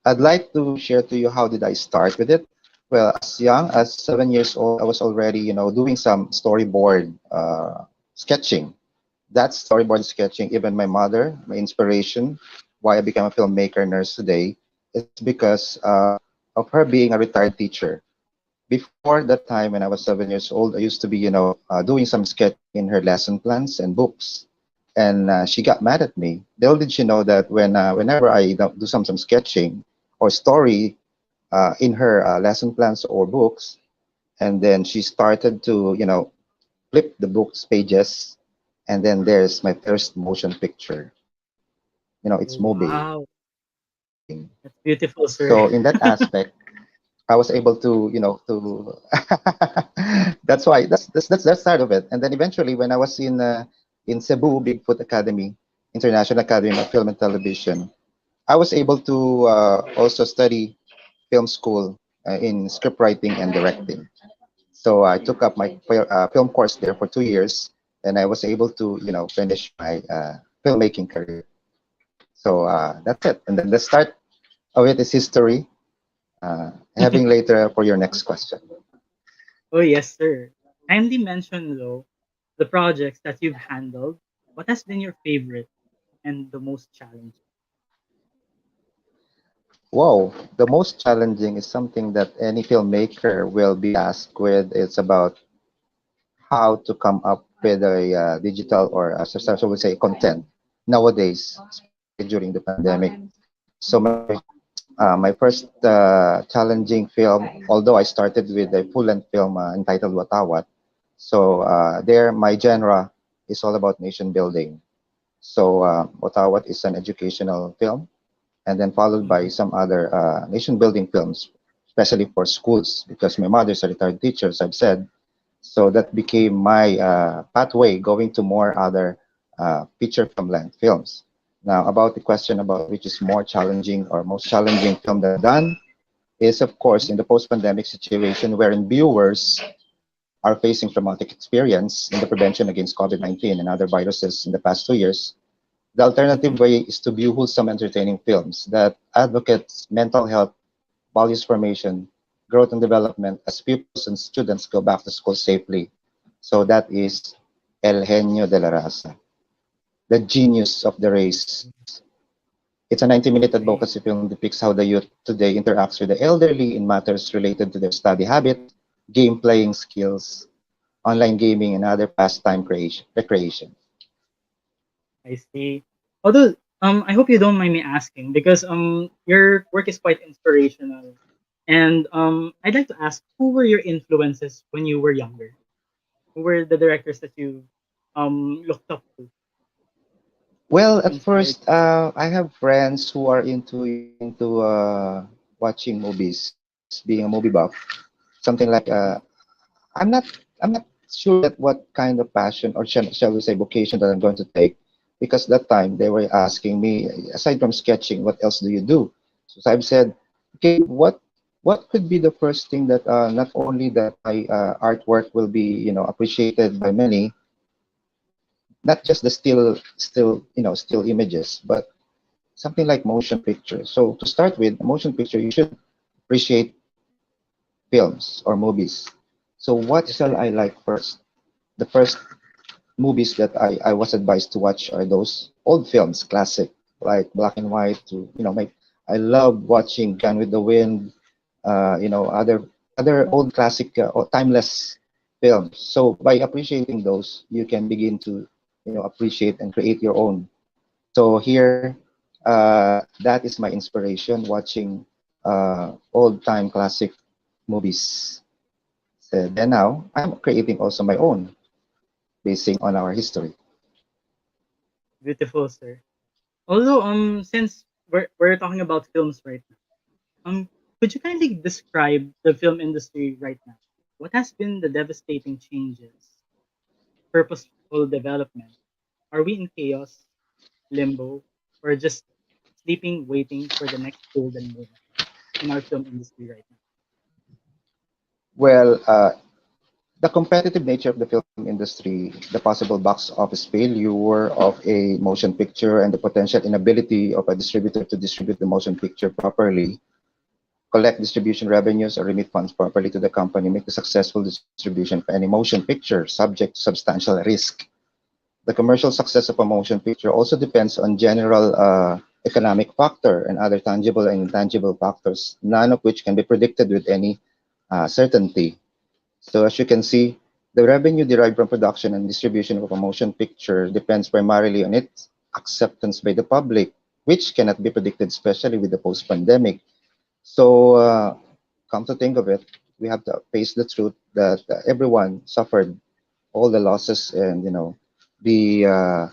I'd like to share to you how did I start with it. Well, as young as 7 years old, I was already, doing some storyboard sketching. That storyboard sketching, even my mother, my inspiration, why I became a filmmaker nurse today, is because of her being a retired teacher. Before that time, when I was 7 years old, I used to be, doing some sketching in her lesson plans and books. And she got mad at me. Little did she know that whenever I do some sketching or story in her lesson plans or books, and then she started to, flip the book's pages, and then there's my first motion picture. It's moving. Wow, that's beautiful, sir. So in that aspect, I was able to, to that's why that's that side of it. And then eventually, when I was in Cebu Bigfoot Academy International Academy of Film and Television, I was able to also study film school in script writing and directing. So I took up my film course there for 2 years, and I was able to, finish my filmmaking career. So that's it. And then the start of it is history. Having later for your next question. Oh, yes, sir. Kindly mention, though, the projects that you've handled. What has been your favorite and the most challenging? Wow, the most challenging is something that any filmmaker will be asked with. It's about how to come up with a digital or shall we say content nowadays, especially during the pandemic. So my first challenging film, although I started with a full-length film entitled Watawat. So there, my genre is all about nation building. So Watawat is an educational film, and then followed by some other nation building films, especially for schools, because my mother's a retired teacher, as I've said. So that became my pathway going to more other feature film length films. Now, about the question about which is more challenging or most challenging film that I've done is, of course, in the post-pandemic situation wherein viewers are facing traumatic experience in the prevention against COVID-19 and other viruses in the past 2 years. The alternative way is to view wholesome entertaining films that advocates mental health, values formation, growth and development as pupils and students go back to school safely. So that is El Genio de la Raza, the genius of the race. It's a 90-minute Okay. advocacy film that depicts how the youth today interacts with the elderly in matters related to their study habit, game playing skills, online gaming, and other pastime recreation. I see. Although, I hope you don't mind me asking because your work is quite inspirational, and I'd like to ask, who were your influences when you were younger? Who were the directors that you looked up to, Well, who at inspired first, I have friends who are into watching movies, being a movie buff. Something like I'm not sure yet what kind of passion or shall we say vocation that I'm going to take, because that time they were asking me, aside from sketching, what else do you do? So I've said, okay, what could be the first thing that not only that my artwork will be appreciated by many, not just the still images, but something like motion picture. So to start with, motion picture, you should appreciate films or movies. So what Yes, shall sir. I like first? The first movies that I was advised to watch are those old films, classic, like black and white. I love watching Gone with the Wind, other old classic or timeless films. So by appreciating those, you can begin to appreciate and create your own. So here, that is my inspiration, watching old time classic movies. So then now I'm creating also my own, basing on our history. Beautiful, sir. Although, since we're talking about films right now, could you kindly describe the film industry right now? What has been the devastating changes, purposeful development? Are we in chaos, limbo, or just sleeping, waiting for the next golden moment in our film industry right now? Well, the competitive nature of the film industry, the possible box office failure of a motion picture, and the potential inability of a distributor to distribute the motion picture properly, collect distribution revenues, or remit funds properly to the company make the successful distribution of any motion picture subject to substantial risk. The commercial success of a motion picture also depends on general economic factor and other tangible and intangible factors, none of which can be predicted with any certainty. So as you can see, the revenue derived from production and distribution of a motion picture depends primarily on its acceptance by the public, which cannot be predicted, especially with the post-pandemic. So come to think of it, we have to face the truth that everyone suffered all the losses and the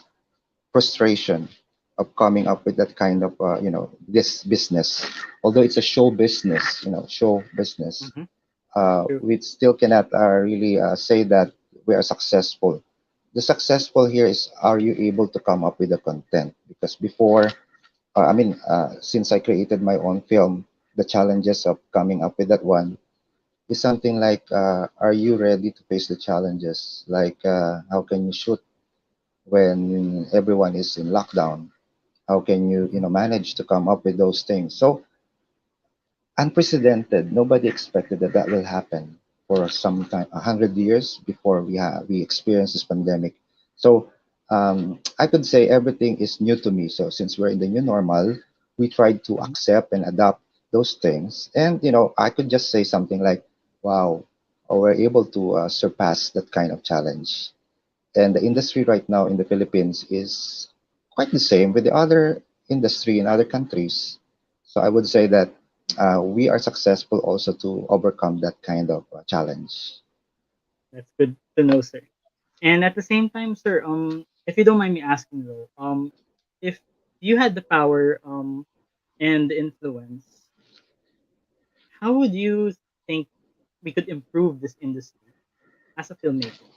frustration of coming up with that kind of this business. Although it's a show business, show business, Mm-hmm. True. we still cannot really say that we are successful. the successful here is, are you able to come up with the content? Because before, since I created my own film, the challenges of coming up with that one is something like, are you ready to face the challenges? Like, how can you shoot when everyone is in lockdown? How can you, manage to come up with those things? So unprecedented. Nobody expected that that will happen for some time, 100 years before we experience this pandemic. So I could say everything is new to me. So since we're in the new normal, we tried to Mhm. accept and adopt those things. And I could just say something like, "Wow, we're able to surpass that kind of challenge." And the industry right now in the Philippines is quite the same with the other industry in other countries. So I would say that we are successful also to overcome that kind of challenge. That's good to know, sir. And at the same time, sir, if you don't mind me asking though, if you had the power, and the influence, how would you think we could improve this industry as a filmmaker?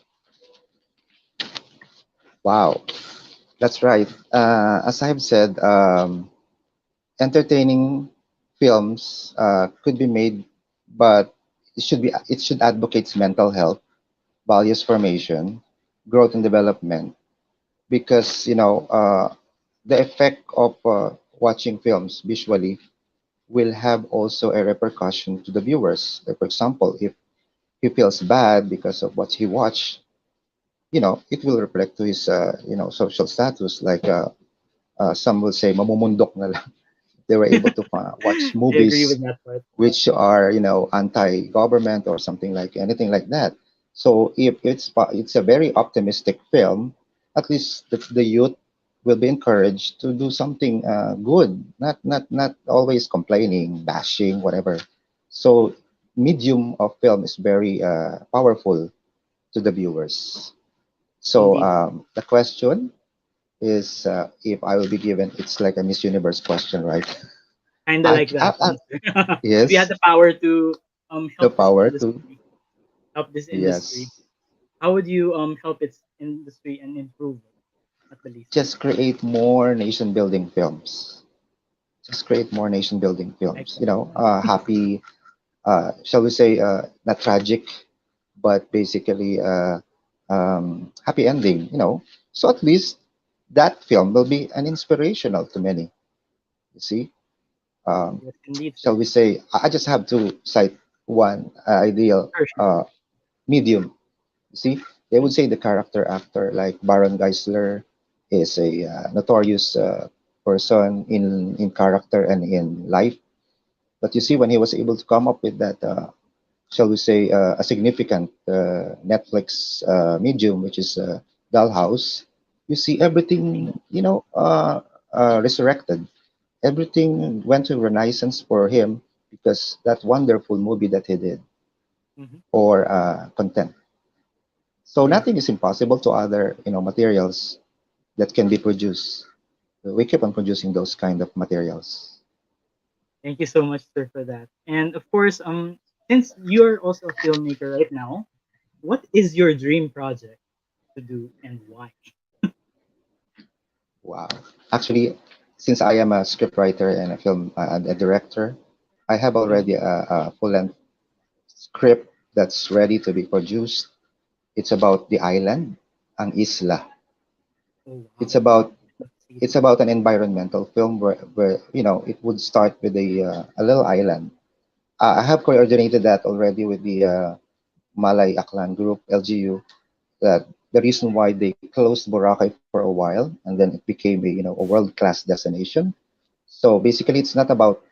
Wow, that's right. As I've said, entertaining films could be made, but it should advocate mental health, values formation, growth and development, because the effect of watching films visually will have also a repercussion to the viewers. Like, for example, if he feels bad because of what he watched, it will reflect to his social status. Like some will say, mamumundok na lang. They were able to watch I agree movies with that part. which are anti-government or something like anything like that. So if it's a very optimistic film, at least the youth will be encouraged to do something good, not always complaining, bashing, whatever. So medium of film is very powerful to the viewers. So Indeed. the question is, if I will be given, it's like a Miss Universe question, right? Kinda like that one, sir. If you had Yes, the power to the help power to, help this industry, yes, how would you help its industry and improve it at the least? just create more nation building films. Just create more nation building Like films. that. Happy, shall we say, not tragic, but basically happy ending. So at least that film will be an inspirational to many. You see, um, Yes, indeed, shall sir. we say? I just have to cite one ideal Sure, sure. medium. You see, they would say the character actor like Baron Geisler is a notorious person in character and in life. But you see, when he was able to come up with that, shall we say, a significant Netflix medium, which is Dollhouse, you see everything, resurrected. Everything went to renaissance for him because that wonderful movie that he did Mm-hmm. or content. So Yeah. nothing is impossible to other, materials that can be produced. We keep on producing those kind of materials. Thank you so much, sir, for that. And of course, since you're also a filmmaker right now, what is your dream project to do and why? Wow. Actually, since I am a scriptwriter and a film a director, I have Mhm. already a full-length script that's ready to be produced. It's about the island, ang isla. Oh wow, It's about let's see it's that. about an environmental film where it would start with a little island. I have coordinated that already with the Malay Aklan group, LGU, that the reason why they closed Boracay for a while and then it became a world-class destination. So basically, it's not about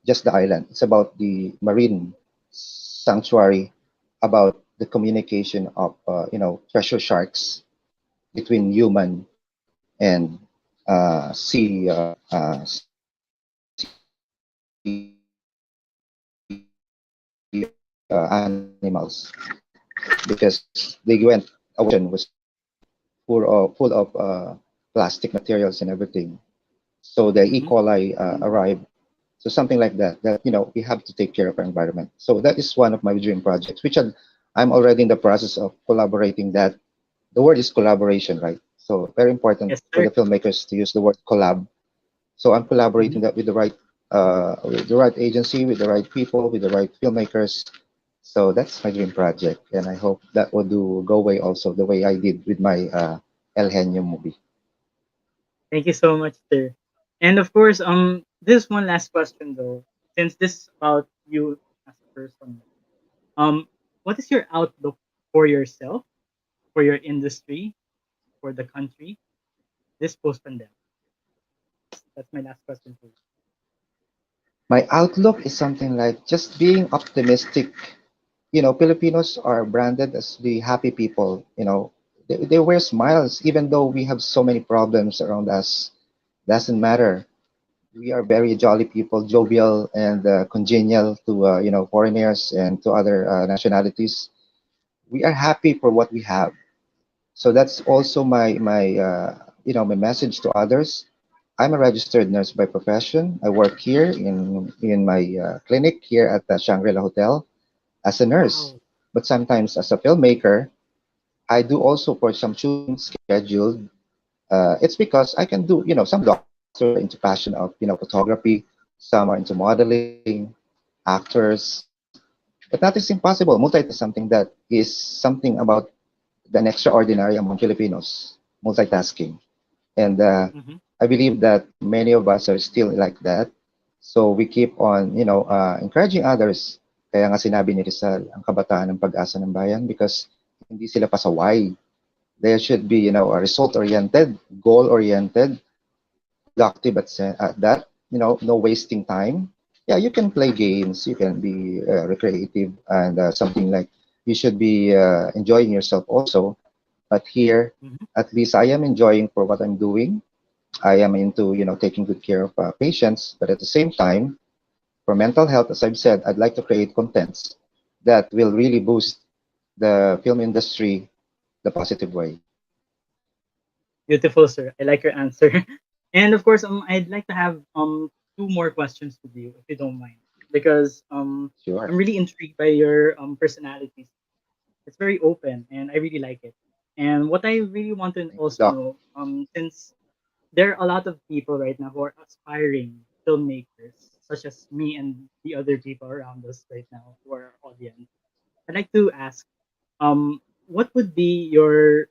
just the island. It's about the marine sanctuary, about the communication of treasure sharks between human and sea animals because they went ocean was full of plastic materials and everything. So the E. Mm-hmm. coli arrived. So something like that. That we have to take care of our environment. So that is one of my dream projects, which I'm already in the process of collaborating that the word is collaboration, right? So very important Yes, for sir. the filmmakers to use the word collab. So I'm Mhm. collaborating that with the right agency, with the right people, with the right filmmakers. So that's my dream project, and I hope that will do go away also the way I did with my El Genio movie. Thank you so much, sir. And of course, this one last question though, since this is about you as a person, um, what is your outlook for yourself, for your industry, for the country, this post pandemic? That's my last question for you. My outlook is something like just being optimistic. You know, Filipinos are branded as the happy people. You know, they wear smiles even though we have so many problems around us. Doesn't matter. We are very jolly people, jovial and congenial to foreigners and to other nationalities. We are happy for what we have. So that's also my message to others. I'm a registered nurse by profession. I work here in my clinic here at the Shangri-La Hotel as a nurse. Wow. But sometimes as a filmmaker, I do also for some shooting scheduled. It's because I can do, some doctors are into passion of, photography. Some are into modeling, actors. But nothing's impossible. Multitask is something that is something about an extraordinary among Filipinos, multitasking. And Mm-hmm. I believe that many of us are still like that. So we keep on, encouraging others. Kaya nga sinabi ni Rizal, ang kabataan ng pag-asa ng bayan because hindi sila pasaway. They should be, a result-oriented, goal-oriented, productive at that, no wasting time. Yeah, you can play games, you can be recreative and something like you should be enjoying yourself also. But here, Mm-hmm. at least I am enjoying for what I'm doing. I am into, taking good care of patients, but at the same time, for mental health, as I've said, I'd like to create contents that will really boost the film industry the positive way. Beautiful, sir. I like your answer. And of course, I'd like to have two more questions with you, if you don't mind, because Sure. I'm really intrigued by your personalities. It's very open, and I really like it. And what I really want to Thank you, also Doc. know, since there are a lot of people right now who are aspiring filmmakers, such as me and the other people around us right now who are our audience, I'd like to ask, what would be your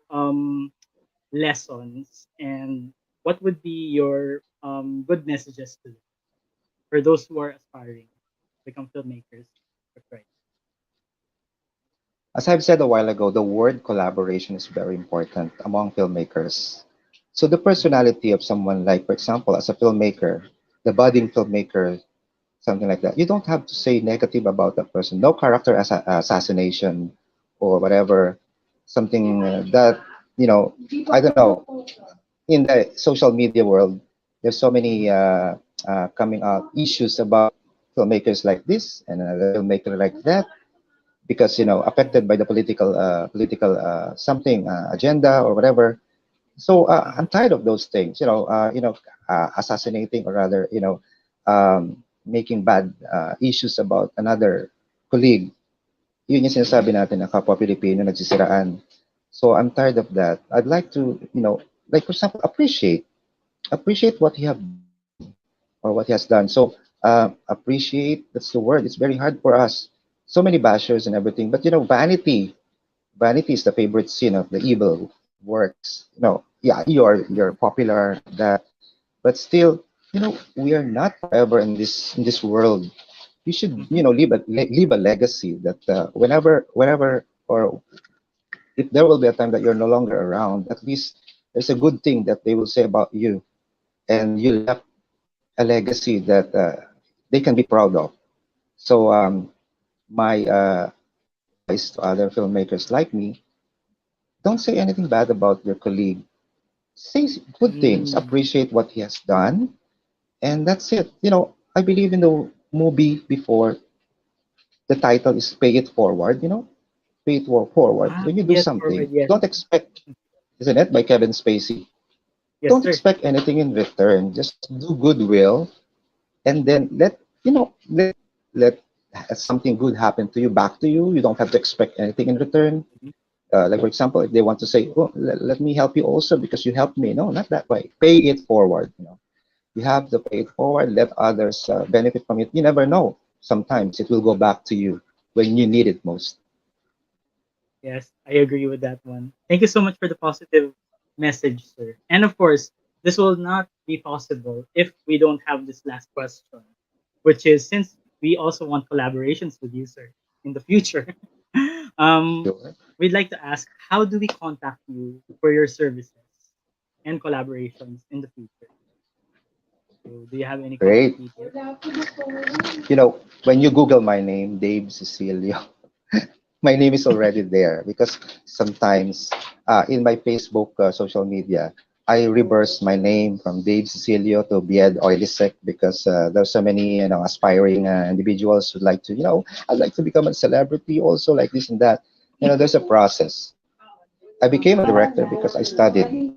lessons and what would be your good messages to them for those who are aspiring to become filmmakers? Right. As I've said a while ago, the word collaboration is very important among filmmakers. So the Mm-hmm. personality of someone like, for example, as a filmmaker, the budding filmmaker, something like that, you don't have to say negative about that person. No character assassination or whatever, something that, you know, I don't know. In the social media world, there's so Mm-hmm. many coming out issues about filmmakers like this and another filmmaker like that because affected by the political something agenda or whatever. So Uh-huh. I'm tired of those things. Assassinating or rather making bad issues about another colleague. Yun yung Mm-hmm. sinasabi natin na kapwa Pilipino nagsisiraan. So I'm tired of that. I'd like to, like for example, appreciate what he have done or what he has done. So appreciate, that's the word. It's very hard for us. So many bashers and everything. But vanity is the favorite sin of the evil works. Yeah, you're Mm-hmm. popular that, but still, we are not forever in this world. You should, Mm-hmm. leave a legacy that whenever or if there will be a time that you're no longer around, at least there's a good thing that they will say about you, and you left a legacy that they can be proud of. So my advice to other filmmakers like me: don't say anything bad about your colleague. Say good things, Mm. appreciate what he has done, and that's it. I believe in the movie before the title is "Pay It Forward." Pay it forward. Ah, When you do yes, forward, something, yes. don't expect, isn't it, by Kevin Spacey? Yes, Don't sir. expect anything in return. Just do goodwill, and then let something good happen to you back to you. You don't have to expect anything in return. Like for example, if they want to say, "Oh, let me help you also because you helped me," no, not that way. Pay it forward. You have to pay it forward. Let others benefit from it. You never know. Sometimes it will go back to you when you need it most. Yes, I agree with that one. Thank you so much for the positive message, sir. And of course, this will not be possible if we don't have this last question, which is since we also want collaborations with you, sir, in the future. um, Sure. we'd like to ask, how do we contact you for your services and collaborations in the future? So, do you have any contact Great. details? When you Google my name, Dave Cecilio, my name is already there because sometimes in my Facebook social media, I reverse my name from Dave Cecilio to Bied Oilisek because there's so many aspiring individuals who like to I'd like to become a celebrity also like this and that. There's a process. I became a director because I studied.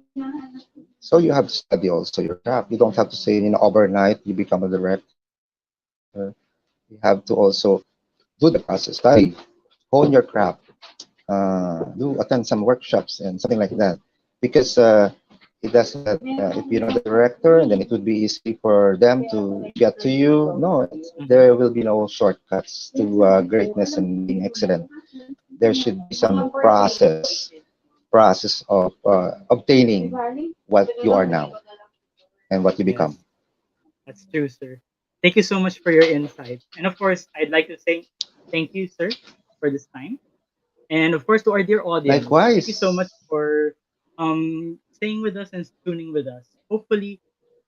So you have to study also your craft. You don't have to say overnight you become a director. You have to also do the process, study, hone your craft, do attend some workshops and something like that because it doesn't if you're not the director and then it would be easy for them to get to you. No, there will be no shortcuts to greatness and being excellent. There should be some process of obtaining what you are now and what you become. Yes, that's true, sir. Thank you so much for your insight. And of course, I'd like to say thank you, sir, for this time. And of course, to our dear audience, thank you so much Likewise. for staying with us and tuning with us. Hopefully,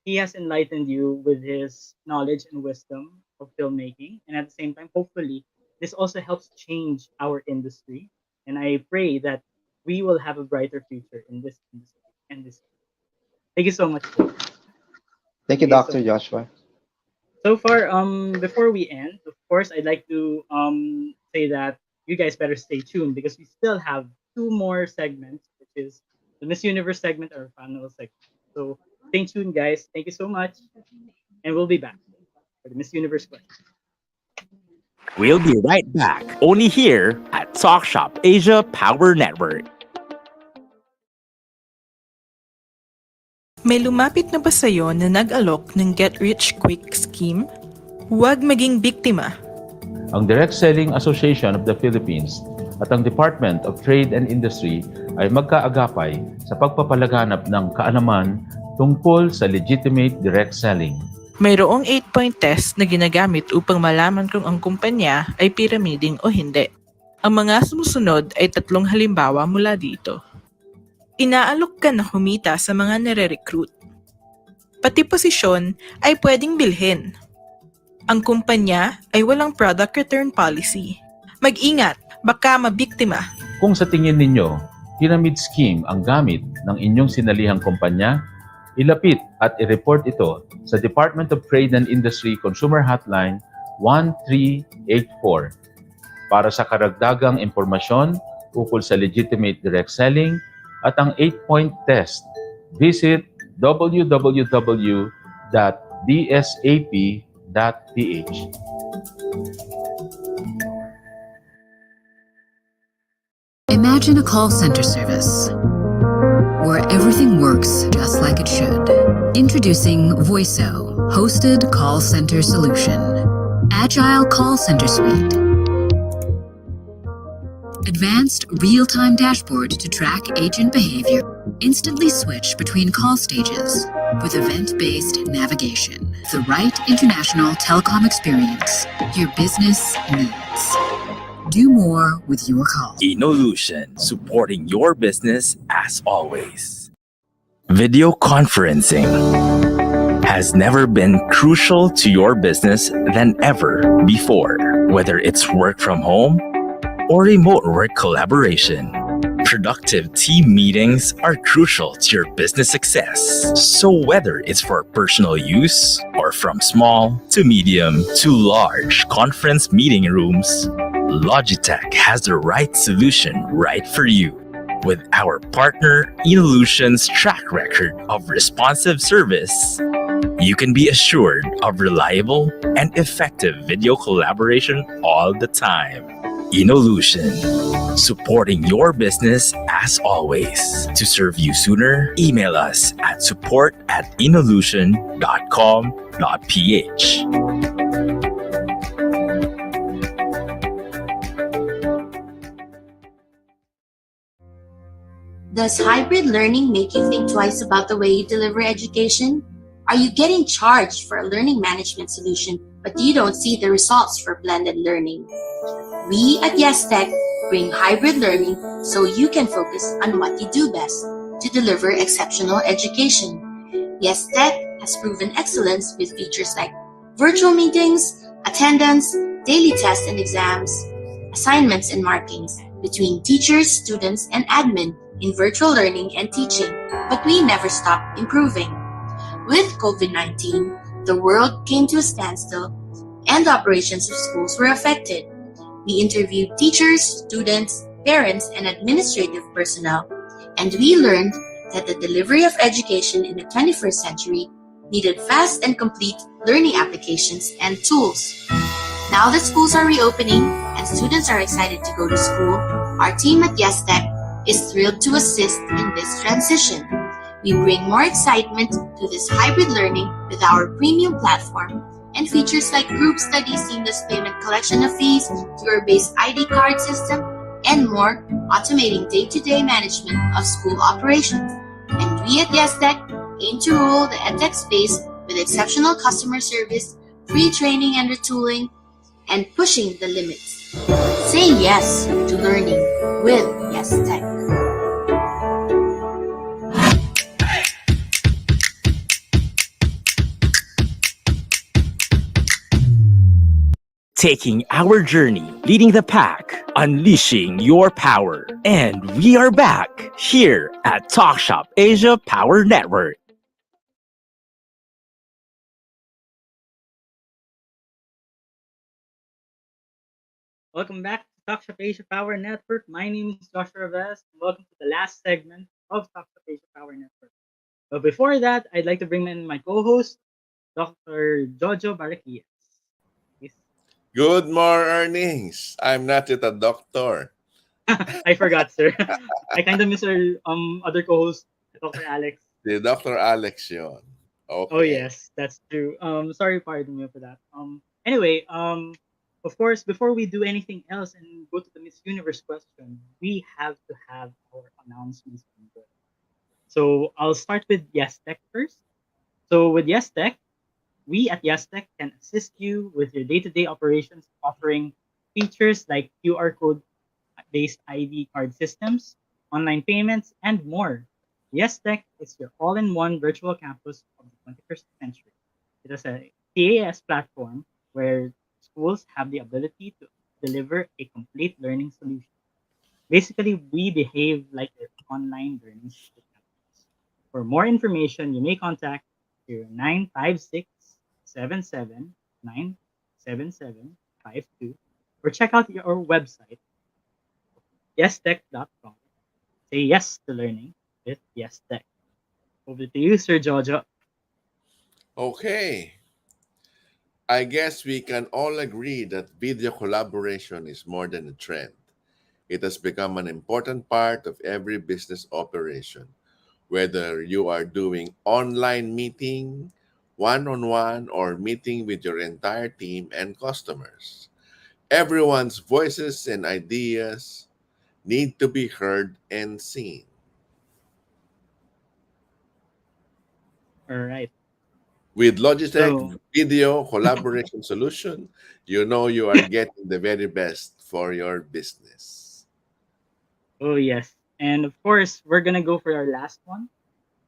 he has enlightened you with his knowledge and wisdom of filmmaking. And at the same time, hopefully, this also helps change our industry. And I pray that we will have a brighter future in this industry and this. Thank you so much, sir. Thank you, Thank you so Dr. much. Joshua. So far, before we end, of course, I'd like to say that you guys better stay tuned because we still have two more segments, which is the Miss Universe segment or final segment. So stay tuned, guys. Thank you so much, and we'll be back for the Miss Universe question. We'll be right back, only here at Talk Shop Asia Power Network. May lumapit na ba sa'yo na nag-alok ng get-rich-quick scheme? Huwag maging biktima. Ang Direct Selling Association of the Philippines at ang Department of Trade and Industry ay magkaagapay sa pagpapalaganap ng kaalaman tungkol sa legitimate direct selling. Mayroong 8-point test na ginagamit upang malaman kung ang kumpanya ay piramiding o hindi. Ang mga sumusunod ay 3 halimbawa mula dito. Inaalok ka na kumita sa mga nire-recruit. Pati posisyon ay pwedeng bilhin. Ang kumpanya ay walang product return policy. Mag-ingat, baka mabiktima. Kung sa tingin ninyo, pyramid scheme ang gamit ng inyong sinalihang kumpanya, ilapit at i-report ito sa Department of Trade and Industry Consumer Hotline 1384. Para sa karagdagang impormasyon ukol sa legitimate direct selling at ang 8-point test, visit www.dsap.ph. Imagine a call center service where everything works just like it should. Introducing Voiso, hosted call center solution. Agile call center suite. Advanced real-time dashboard to track agent behavior. Instantly switch between call stages with event-based navigation. The right international telecom experience your business needs. Do more with your call. Inolution, supporting your business as always. Video conferencing has never been crucial to your business than ever before, whether it's work from home or remote work collaboration. Productive team meetings are crucial to your business success. So whether it's for personal use or from small to medium to large conference meeting rooms, Logitech has the right solution right for you. With our partner Inolution's track record of responsive service, you can be assured of reliable and effective video collaboration all the time. Inolution, supporting your business as always. To serve you sooner, email us at support@inolution.com.ph. Does hybrid learning make you think twice about the way you deliver education? Are you getting charged for a learning management solution, but you don't see the results for blended learning? We at YesTech bring hybrid learning so you can focus on what you do best to deliver exceptional education. YesTech has proven excellence with features like virtual meetings, attendance, daily tests and exams, assignments and markings between teachers, students, and admin in virtual learning and teaching, but we never stop improving. With COVID-19, the world came to a standstill and the operations of schools were affected. We interviewed teachers, students, parents, and administrative personnel, and we learned that the delivery of education in the 21st century needed fast and complete learning applications and tools. Now that schools are reopening and students are excited to go to school, our team at YesTech is thrilled to assist in this transition. We bring more excitement to this hybrid learning with our premium platform and features like group study, seamless payment collection of fees, tour-based ID card system, and more, automating day-to-day management of school operations. And we at YesTech aim to rule the edtech space with exceptional customer service, free training and retooling, and pushing the limits. Say yes to learning with YesTech. Taking our journey, leading the pack, unleashing your power. And we are back here at Talk.Shop.Asia Power Network. Welcome back to Talk.Shop Asia Power Network. My name is Joshua Vest, and welcome to the last segment of Talk.Shop Asia Power Network. But before that, I'd like to bring in my co-host, Dr. Jojo Barakias. Good mornings. I'm not yet a doctor. I forgot, sir. I kind of miss our other co-host, Dr. Alex. Si Dr. Alex yun. Okay. Oh yes, that's true. Sorry, pardon me for that. Anyway, of course, before we do anything else and go to the Miss Universe question, we have to have our announcements. So I'll start with YesTech first. So with YesTech, we at YesTech can assist you with your day-to-day operations, offering features like QR code-based ID card systems, online payments, and more. YesTech is your all-in-one virtual campus of the 21st century. It is a TAS platform where schools have the ability to deliver a complete learning solution. Basically, we behave like your online learning system. For more information, you may contact 0956-77-97752 or check out our website, yestech.com. Say yes to learning with YesTech. Over to you, Sir Jojo. Okay. I guess we can all agree that video collaboration is more than a trend. It has become an important part of every business operation, whether you are doing online meeting, one-on-one, or meeting with your entire team and customers. Everyone's voices and ideas need to be heard and seen. All right. With Logitech So, Video Collaboration Solution, you know you are getting the very best for your business. oh yes. And of course, we're going to go for our last one.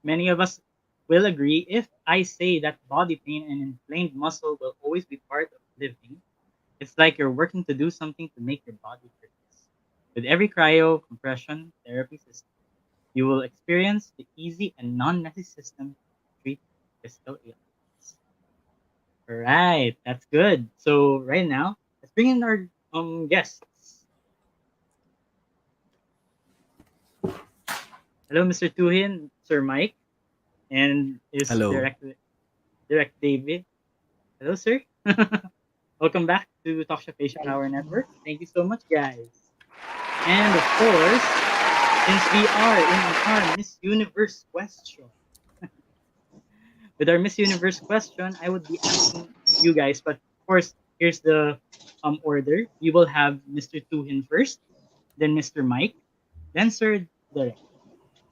Many of us will agree if I say that body pain and inflamed muscle will always be part of living. It's like you're working to do something to make your body hurt. With every cryo compression therapy system, you will experience the easy and non-messy system to treat physical ailments. All right, that's good. So right now, let's bring in our guests. Hello, Mr. Tuhin, Sir Mike, and is Hello. Direct David. Hello, sir. Welcome back to Talk.Shop.Asia Power Network. Thank you so much, guys. And of course, since we are in our Miss Universe question, with our Miss Universe question, I would be asking you guys, but of course, here's the order. We will have Mr. Tuhin first, then Mr. Mike, then Sir Derek.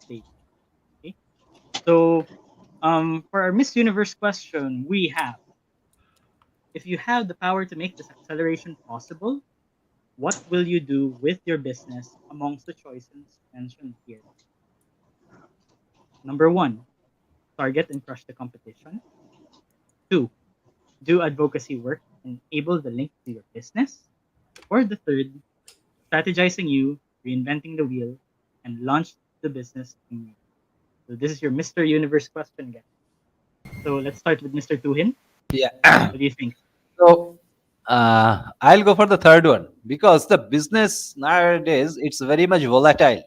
Okay. So for our Miss Universe question, we have: if you have the power to make this acceleration possible, what will you do with your business amongst the choices mentioned here? Number one, target and crush the competition. Two, do advocacy work and enable the link to your business. Or the third, strategizing you, reinventing the wheel, and launch the business immediately. So this is your Mr. Universe question, guys. So let's start with Mr. Tuhin. Yeah. What do you think? So I'll go for the third one because the business nowadays it's very much volatile.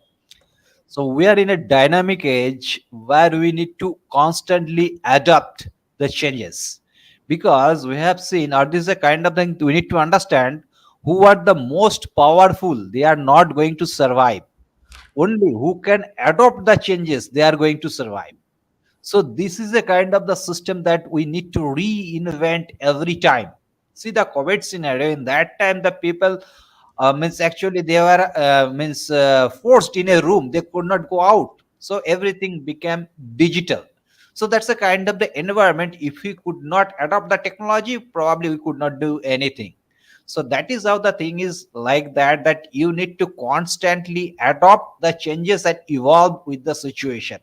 So we are in a dynamic age where we need to constantly adapt the changes because we have seen, or this is a kind of thing we need to understand who are the most powerful. They are not going to survive. Only who can adopt the changes, they are going to survive. So this is a kind of the system that we need to reinvent every time. See the COVID scenario. In that time, the people means actually they were forced in a room. They could not go out. So everything became digital. So that's a kind of the environment. If we could not adopt the technology, probably we could not do anything. So that is how the thing is like that. That you need to constantly adopt the changes and evolve with the situation.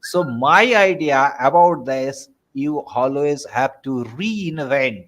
So my idea about this, you always have to reinvent.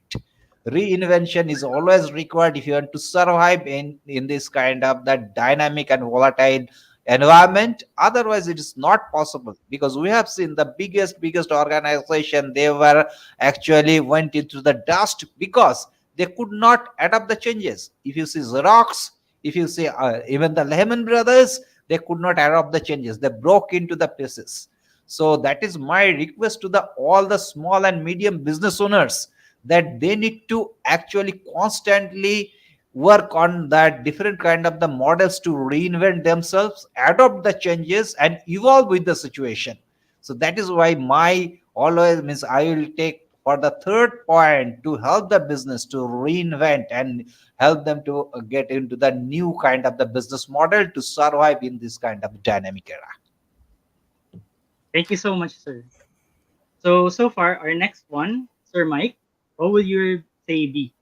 Reinvention is always required if you want to survive in this kind of that dynamic and volatile environment. Otherwise, it is not possible because we have seen the biggest organization, they were actually went into the dust because they could not adapt the changes. If you see Xerox, if you see even the Lehman Brothers, they could not adapt the changes. They broke into the pieces. So that is my request to the all the small and medium business owners, that they need to actually constantly work on that different kind of the models to reinvent themselves, adopt the changes and evolve with the situation. So that is why my always means I will take for the third point to help the business to reinvent and help them to get into the new kind of the business model to survive in this kind of dynamic era. Thank you so much, sir. So far, our next one, Sir Mike, what will your say be?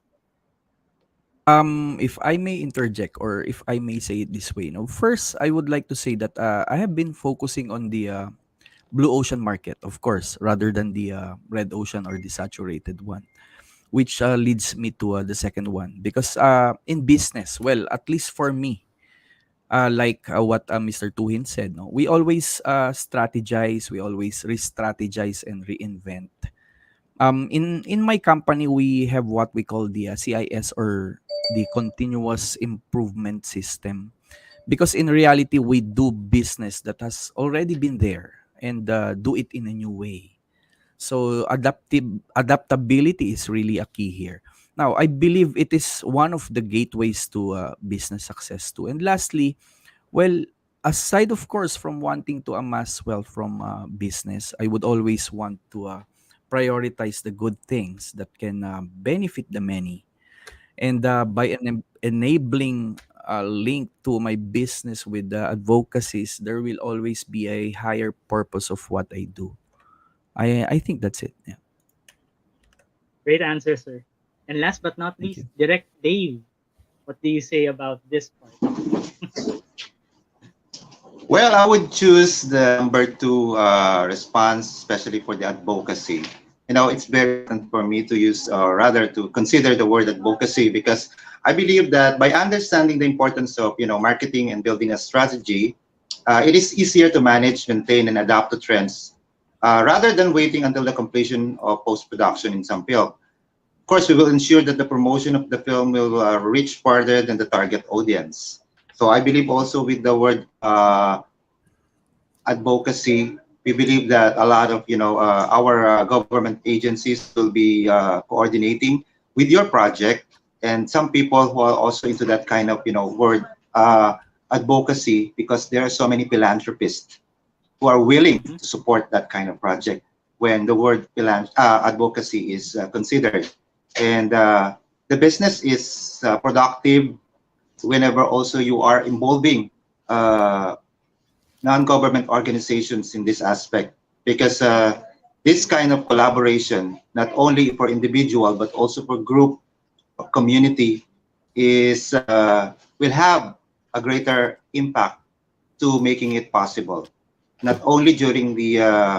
If I may interject, or if I may say it this way, first I would like to say that I have been focusing on the blue ocean market, of course, rather than the red ocean or the saturated one, which leads me to the second one. Because in business, well, at least for me, like what Mr. Tuhin said, no, we always strategize, we always re-strategize and reinvent. In my company, we have what we call the CIS, or the continuous improvement system, because in reality we do business that has already been there and do it in a new way. So adaptability is really a key here. Now I believe it is one of the gateways to business success too. And lastly, well, aside of course from wanting to amass wealth from business, I would always want to prioritize the good things that can benefit the many. And by enabling a link to my business with the advocacies, there will always be a higher purpose of what I do. I think that's it. Yeah. Great answer, sir. And last but not Thank least, you. Direct Dave, what do you say about this part? Well, I would choose the number two response, especially for the advocacy. It's very important for me to use, or rather to consider the word advocacy, because I believe that by understanding the importance of, marketing and building a strategy, it is easier to manage, maintain, and adapt to trends rather than waiting until the completion of post-production in some film. Of course, we will ensure that the promotion of the film will reach farther than the target audience. So I believe also with the word advocacy, we believe that a lot of our government agencies will be coordinating with your project, and some people who are also into that kind of word advocacy, because there are so many philanthropists who are willing Mhm. to support that kind of project when the word advocacy is considered. And the business is productive whenever also you are involving uh, non-government organizations in this aspect, because this kind of collaboration, not only for individual but also for group or community, is will have a greater impact to making it possible, not only during the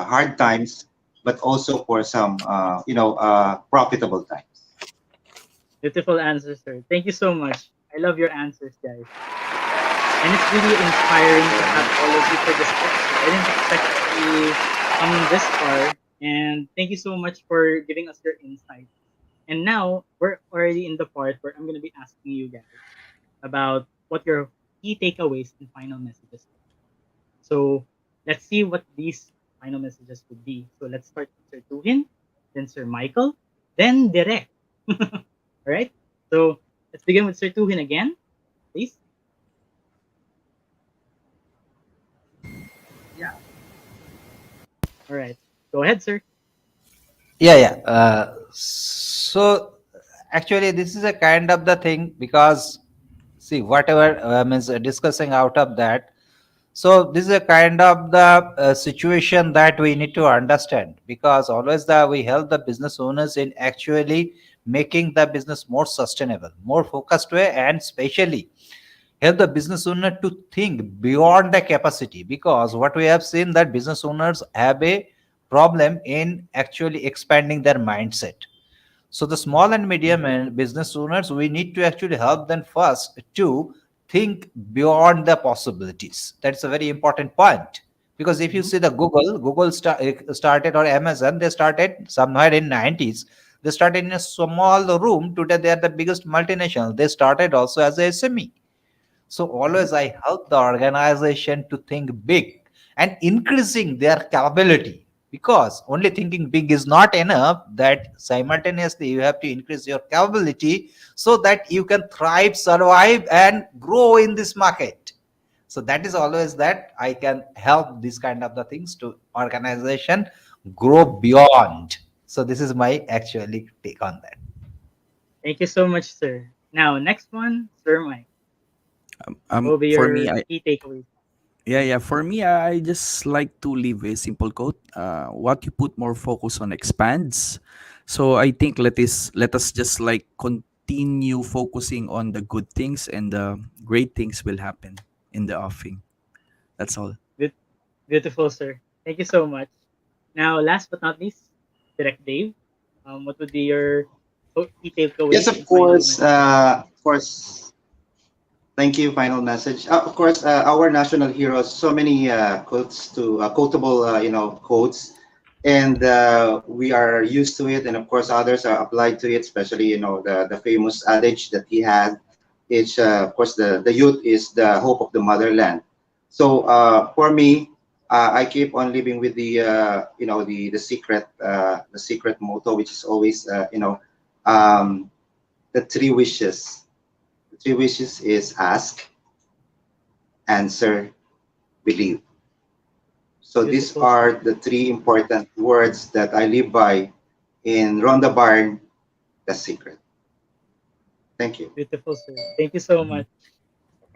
hard times, but also for some profitable times. Beautiful answer, sir. Thank you so much. I love your answers, guys. And it's really inspiring to have all of you for this episode. I didn't expect to come this far. And thank you so much for giving us your insight. And now we're already in the part where I'm going to be asking you guys about what your key takeaways and final messages are. So let's see what these final messages would be. So let's start with Sir Tuhin, then Sir Michael, then Direk. All right. So let's begin with Sir Tuhin again, please. Yeah. All right. Go ahead, sir. Yeah. So actually, this is a kind of the thing, because see whatever means discussing out of that. So this is a kind of the situation that we need to understand, because always we help the business owners in actually making the business more sustainable, more focused way, and especially help the business owner to think beyond the capacity, because what we have seen that business owners have a problem in actually expanding their mindset. So the small and medium and business owners, we need to actually help them first to think beyond the possibilities. That's a very important point. Because if you Mhm. see the Google started, or Amazon, they started somewhere in 90s. They started in a small room. Today they are the biggest multinational. They started also as a SME. So Mhm. always I help the organization to think big and increasing their capability, because only thinking big is not enough. That simultaneously you have to increase your capability so that you can thrive, survive, and grow in this market. So that is always that I can help these kind of the things to organization grow beyond. So this is my actually take on that. Thank you so much, sir. Now, next one, Sir Mike. What will be For me, your key takeaways? yeah, for me, I just like to leave a simple quote. What you put more focus on expands. So I think let us just like continue focusing on the good things, and the great things will happen in the offing. That's all. Be- Beautiful, sir. Thank you so much. Now, last but not least, Direct Dave. What would be your key Yes, takeaways of and final course. messages? Of course. Thank you. Final message. Of course, our national heroes. So many quotes to quotable, quotes, and we are used to it. And of course, others are applied to it. Especially, the famous adage that he had. It's of course the youth is the hope of the motherland. So for me, I keep on living with the secret motto, which is always um, the three wishes. The three wishes is ask, answer, believe. So these Beautiful, are sir. the three important words that I live by in Rhonda Barn, the secret. Thank you. Beautiful, sir. Thank you so Mhm. much.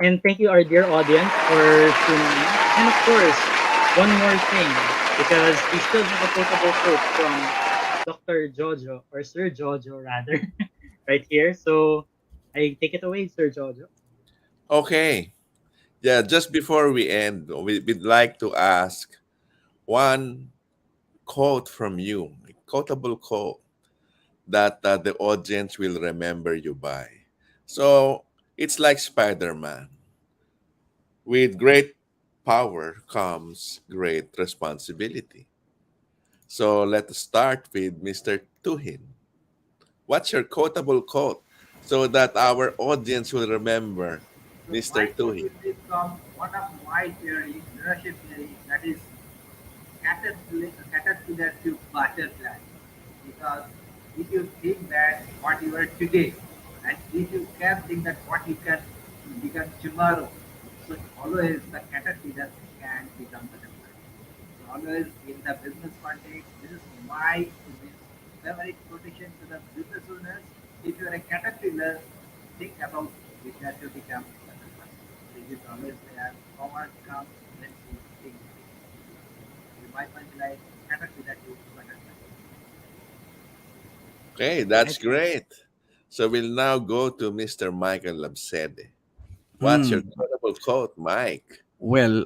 And thank you, our dear audience, for tuning in. And of course, one more thing, because we still have a quotable quote from Dr. Jojo, or Sir Jojo, rather, right here. So I take it away, Sir Jojo. Okay. Yeah, just before we end, we'd like to ask one quote from you, a quotable quote that the audience will remember you by. So it's like Spider Man. With great power comes great responsibility. So let's start with Mr. Tuhin. What's your quotable quote so that our audience will remember So Mr. my quote Tuhin? will be from one of my theories, leadership theory, that is caterpillar to butterfly. Because if you think that what you are today And if you can think that what you can become tomorrow, so always the caterpillar can become butterfly. So always in the business context, this is my favorite quotation to the business owners. If you are a caterpillar, think about it that you become butterfly. This is always there. Forward comes, let's see, think. You might find like caterpillar to butterfly. Okay, that's great. So we'll now go to Mr. Michael Abcede. What's your Mm. quotable quote, Mike? Well,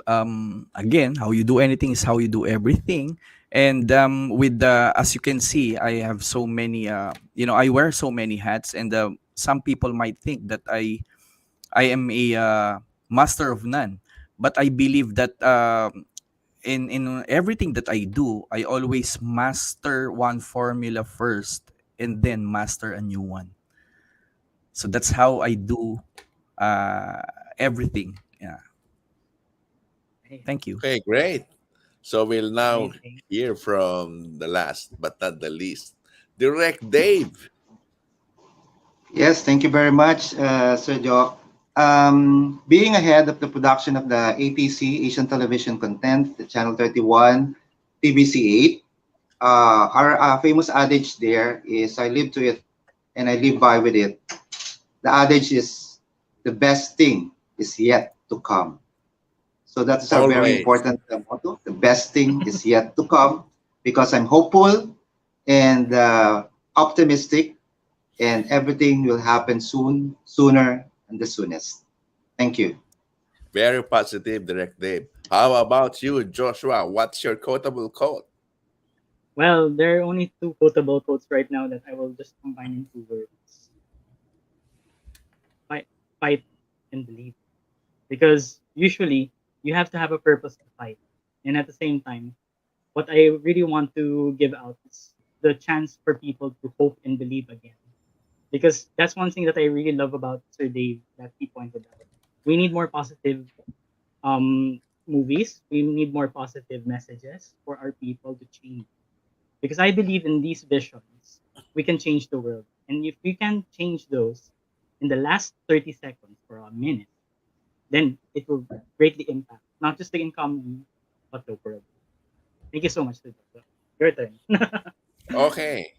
again, how you do anything is how you do everything. And with the, as you can see, I have so many. I wear so many hats, and some people might think that I am a master of none. But I believe that in everything that I do, I always master one formula first, and then master a new one. So that's how I do uh, everything. Yeah. Thank you. Okay, great. So we'll now Amazing. hear from the last but not the least, Direct Dave. Yes, thank you very much, Sir Joe. Being ahead of the production of the ATC, Asian Television Content, the Channel 31, TBC 8, our famous adage there is I live to it and I live by with it. The adage is the best thing is yet to come. So that is our very Always. important motto. The best thing is yet to come because I'm hopeful and optimistic, and everything will happen soon, sooner, and the soonest. Thank you. Very positive, Direct Dave. How about you, Joshua? What's your quotable quote? Well, there are only two quotable quotes right now that I will just combine in two words. Fight, fight and believe. Because usually you have to have a purpose to fight. And at the same time, what I really want to give out is the chance for people to hope and believe again. Because that's one thing that I really love about Sir Dave that he pointed out. We need more positive movies. We need more positive messages for our people to change. Because I believe in these visions, we can change the world. And if we can change those in the last 30 seconds or a minute, then it will greatly impact not just the income, but the world. Thank you so much, Sir Dave. Your turn. Okay.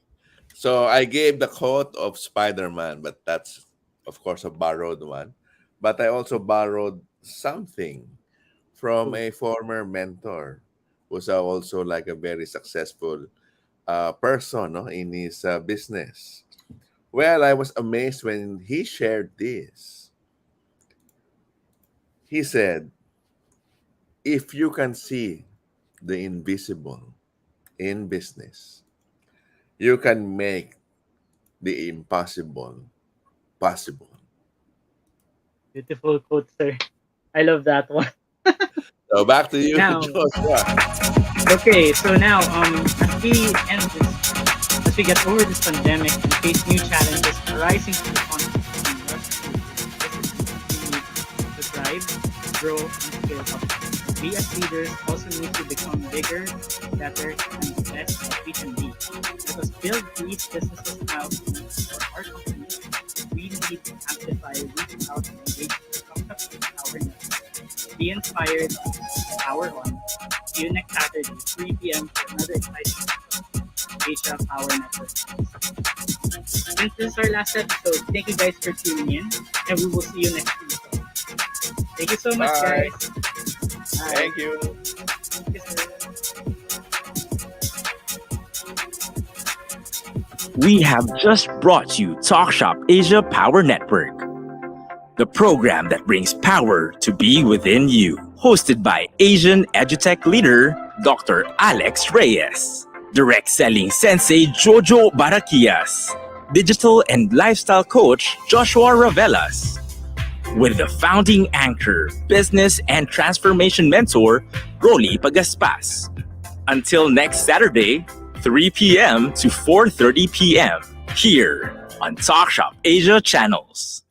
So I gave the quote of Spider-Man, but that's, of course, a borrowed one. But I also borrowed something from a former mentor who's also like a very successful person, no, in his business. Well, I was amazed when he shared this. He said, if you can see the invisible in business, you can make the impossible possible. Beautiful quote, sir. I love that one. So back to you, Now, Joshua. okay, so now, as we end this, as we get over this pandemic and face new challenges arising from the conflict between Russia and Ukraine, we need to thrive, grow, and scale up. We as leaders also need to become bigger, better, and the best that we can be. Let us build these businesses out for our company. We need to amplify, reach out, and engage with our network. Be inspired, power on. See you next Saturday, 3 p.m. for another exciting Asia Power Network. Since this is our last episode, thank you guys for tuning in, and we will see you next week. Thank you so much, Bye. guys. Bye. Thank you. Thank you, sir. We have just brought you Talk.Shop.Asia Power Network, the program that brings power to be within you. Hosted by Asian EduTech leader Dr. Alex Reyes, direct selling sensei Jojo Barakias, digital and lifestyle coach Joshua Ravelas, with the founding anchor, business and transformation mentor Rolly Pagaspas. Until next Saturday, 3 p.m. to 4:30 p.m. here on Talk.Shop.Asia channels.